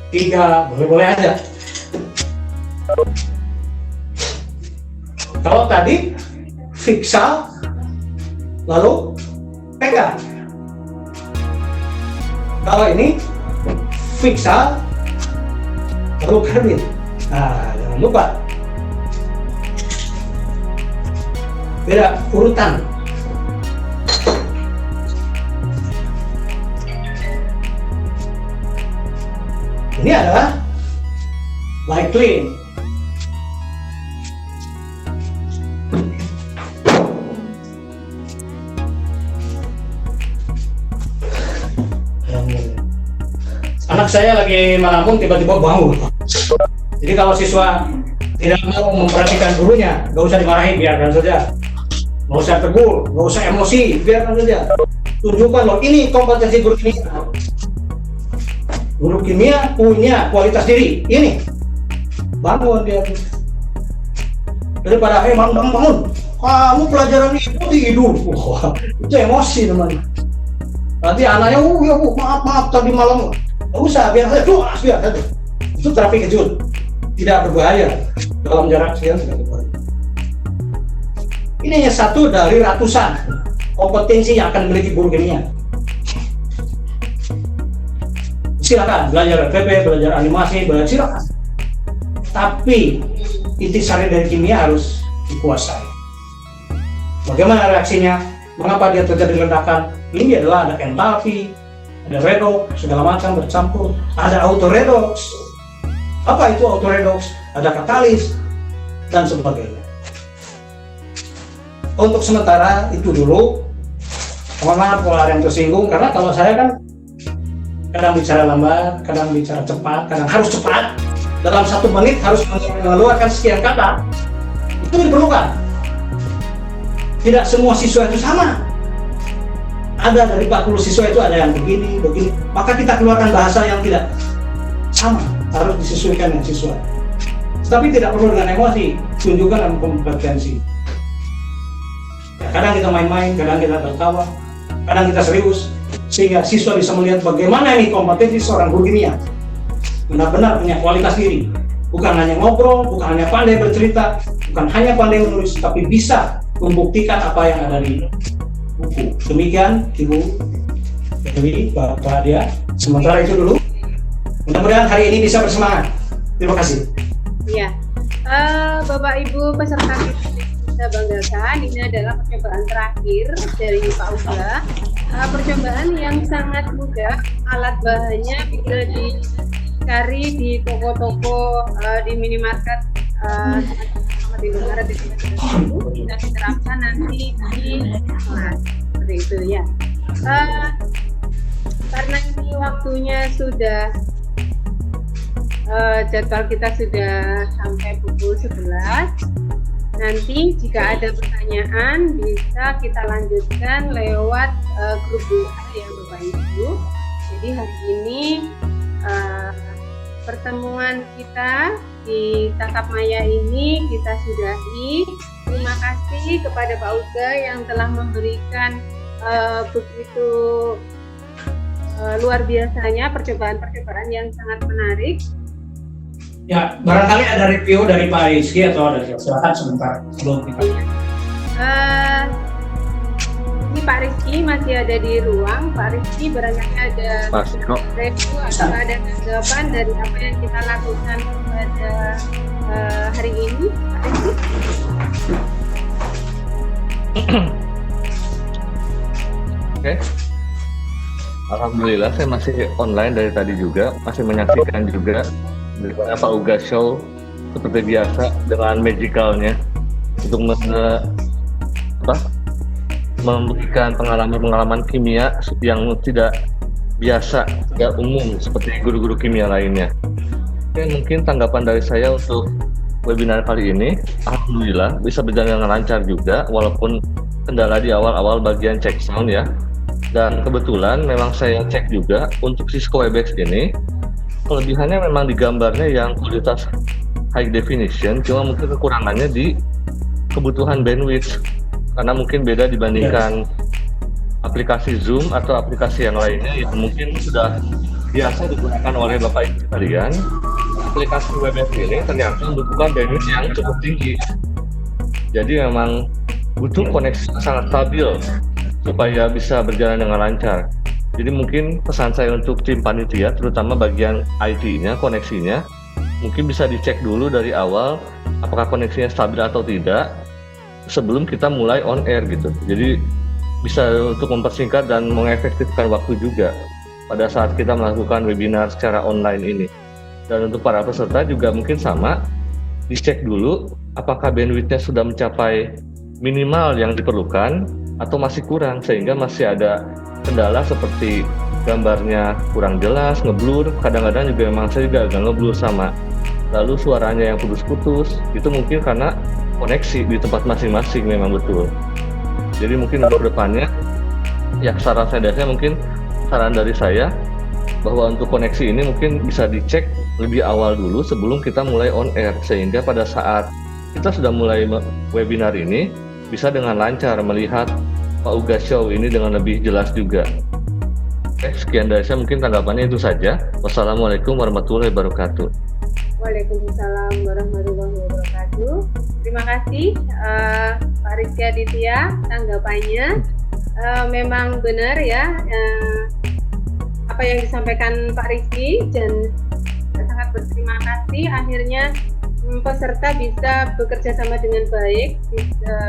S4: 3, boleh-boleh aja. Kalau tadi piksal, lalu PK. Kalau ini piksal, lalu karbid. Nah, jangan lupa beda urutan. Ini adalah light clean. Anak saya lagi melamun tiba-tiba bangun. Jadi kalau siswa tidak mau memperhatikan gurunya, nggak usah dimarahin, biarkan saja. Nggak usah tegur, nggak usah emosi, biarkan saja. Tunjukkan loh, ini kompetensi guru kimia. Guru kimia punya kualitas diri. Ini bangun dia. Daripada bangun. Kamu pelajaran itu tidur. Wah, itu emosi teman. Nanti anaknya, ya bu, maaf tadi malam. Nggak usah, biar saja, biar saja. Itu terapi kejut, tidak berbahaya dalam jarak sekian tidak berbahaya. Ini hanya satu dari ratusan kompetensi yang akan dimiliki guru kimia. Silakan belajar FPP, belajar animasi, belajar silakan. Tapi intisari dari kimia harus dikuasai. Bagaimana reaksinya? Mengapa dia terjadi ledakan? Ini adalah ada entalpi, ada redox, segala macam bercampur. Ada autoredox. Apa itu autoredox? Ada katalis dan sebagainya. Untuk sementara itu dulu Mohon maaf kalau ada yang tersinggung, karena kalau saya kan kadang bicara lambat, kadang bicara cepat, kadang harus cepat. Dalam 1 menit harus mengeluarkan sekian kata. Itu diperlukan. Tidak semua siswa itu sama. Ada dari 40 siswa itu ada yang begini. Maka kita keluarkan bahasa yang tidak sama, harus disesuaikan dengan siswa. Tapi tidak perlu dengan emosi, tunjukkan dalam kompetensi. Kadang kita main-main, kadang kita tertawa, kadang kita serius, sehingga siswa bisa melihat bagaimana ini kompetensi seorang guru kimia. Benar-benar punya kualitas diri, bukan hanya ngobrol, bukan hanya pandai bercerita, bukan hanya pandai menulis, tapi bisa membuktikan apa yang ada di buku. Demikian Ibu Dewi, Bapak dia. Sementara itu dulu. Mudah-mudahan hari ini bisa bersemangat. Terima kasih.
S1: Iya, Bapak Ibu peserta kita banggakan, ini adalah percobaan terakhir dari Pak Uga. Percobaan yang sangat mudah, alat bahannya bisa dicari di toko-toko, di minimarket, di Indomaret, bisa diterapkan nanti di kelas, seperti itu ya. Karena ini waktunya sudah jadwal kita sudah sampai pukul 11. Nanti jika ada pertanyaan bisa kita lanjutkan lewat grup WA ya Bapak Ibu. Jadi hari ini pertemuan kita di Tatap Maya ini kita sudahi. Terima kasih kepada Pak Uga yang telah memberikan begitu luar biasanya percobaan-percobaan yang sangat menarik.
S4: Ya, barangkali ada review dari Pak Rizky atau ada, silakan sebentar sebelum kita.
S1: Ini Pak Rizky masih ada di ruang. Pak Rizky barangkali ada review atau ada tanggapan dari apa yang kita lakukan pada hari ini, Pak Rizky.
S3: Oke. Alhamdulillah saya masih online dari tadi juga, masih menyaksikan juga bagaimana Pak Uga show seperti biasa dengan magicalnya untuk memberikan pengalaman-pengalaman kimia yang tidak biasa, tidak umum seperti guru-guru kimia lainnya. Oke, mungkin tanggapan dari saya untuk webinar kali ini, alhamdulillah bisa berjalan dengan lancar juga, walaupun kendala di awal-awal bagian cek sound ya. Dan kebetulan memang saya cek juga untuk Cisco Webex ini, kelebihannya memang di gambarnya yang kualitas high definition, cuma mungkin kekurangannya di kebutuhan bandwidth, karena mungkin beda dibandingkan aplikasi Zoom atau aplikasi yang lainnya yang mungkin sudah biasa digunakan oleh Bapak Ibu sekalian. Aplikasi Webex ini ternyata membutuhkan bandwidth yang cukup tinggi, jadi memang butuh koneksi sangat stabil supaya bisa berjalan dengan lancar. Jadi mungkin pesan saya untuk tim panitia, terutama bagian IT-nya, koneksinya, mungkin bisa dicek dulu dari awal apakah koneksinya stabil atau tidak sebelum kita mulai on air gitu. Jadi bisa untuk mempersingkat dan mengefektifkan waktu juga pada saat kita melakukan webinar secara online ini. Dan untuk para peserta juga mungkin sama, dicek dulu apakah bandwidth-nya sudah mencapai minimal yang diperlukan atau masih kurang, sehingga masih ada kendala seperti gambarnya kurang jelas, ngeblur, kadang-kadang juga memang saya juga agak ngeblur sama. Lalu suaranya yang putus-putus, itu mungkin karena koneksi di tempat masing-masing memang betul. Jadi mungkin untuk depannya, ya saran dari saya, bahwa untuk koneksi ini mungkin bisa dicek lebih awal dulu sebelum kita mulai on air, sehingga pada saat kita sudah mulai webinar ini, bisa dengan lancar melihat Pak Uga Show ini dengan lebih jelas juga. Oke, sekian dari saya, mungkin tanggapannya itu saja. Wassalamualaikum warahmatullahi wabarakatuh.
S1: Waalaikumsalam warahmatullahi wabarakatuh. Terima kasih Pak Rizky Aditya, tanggapannya memang benar ya apa yang disampaikan Pak Rizky, dan sangat berterima kasih akhirnya peserta bisa bekerja sama dengan baik,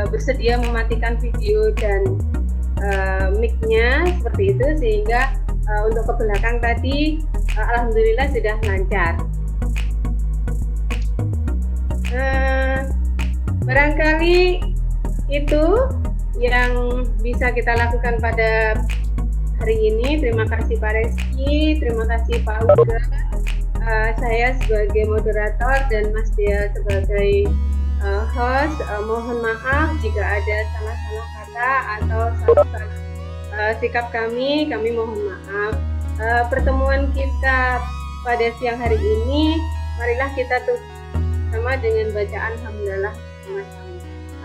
S1: bersedia mematikan video dan mic-nya seperti itu, sehingga untuk ke belakang tadi alhamdulillah sudah lancar. Barangkali itu yang bisa kita lakukan pada hari ini. Terima kasih Pak Reski, terima kasih Pak Uga. Saya sebagai moderator dan Mas Dia sebagai host, mohon maaf jika ada salah-salah kata atau salah sikap kami mohon maaf. Pertemuan kita pada siang hari ini, marilah kita tutup sama dengan bacaan hamdalah bersama-sama.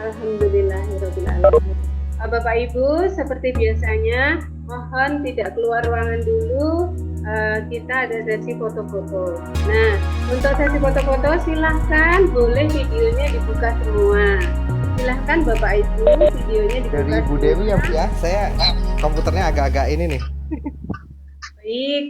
S1: Alhamdulillahirabbil alamin. Bapak Ibu, seperti biasanya, mohon tidak keluar ruangan dulu. Kita ada sesi foto-foto. Nah, untuk sesi foto-foto silahkan, boleh videonya dibuka semua. Silahkan Bapak Ibu, videonya dibuka.
S5: Dari Ibu
S1: semua.
S5: Dewi ya Bu ya. Saya komputernya agak-agak ini nih.
S1: Baik,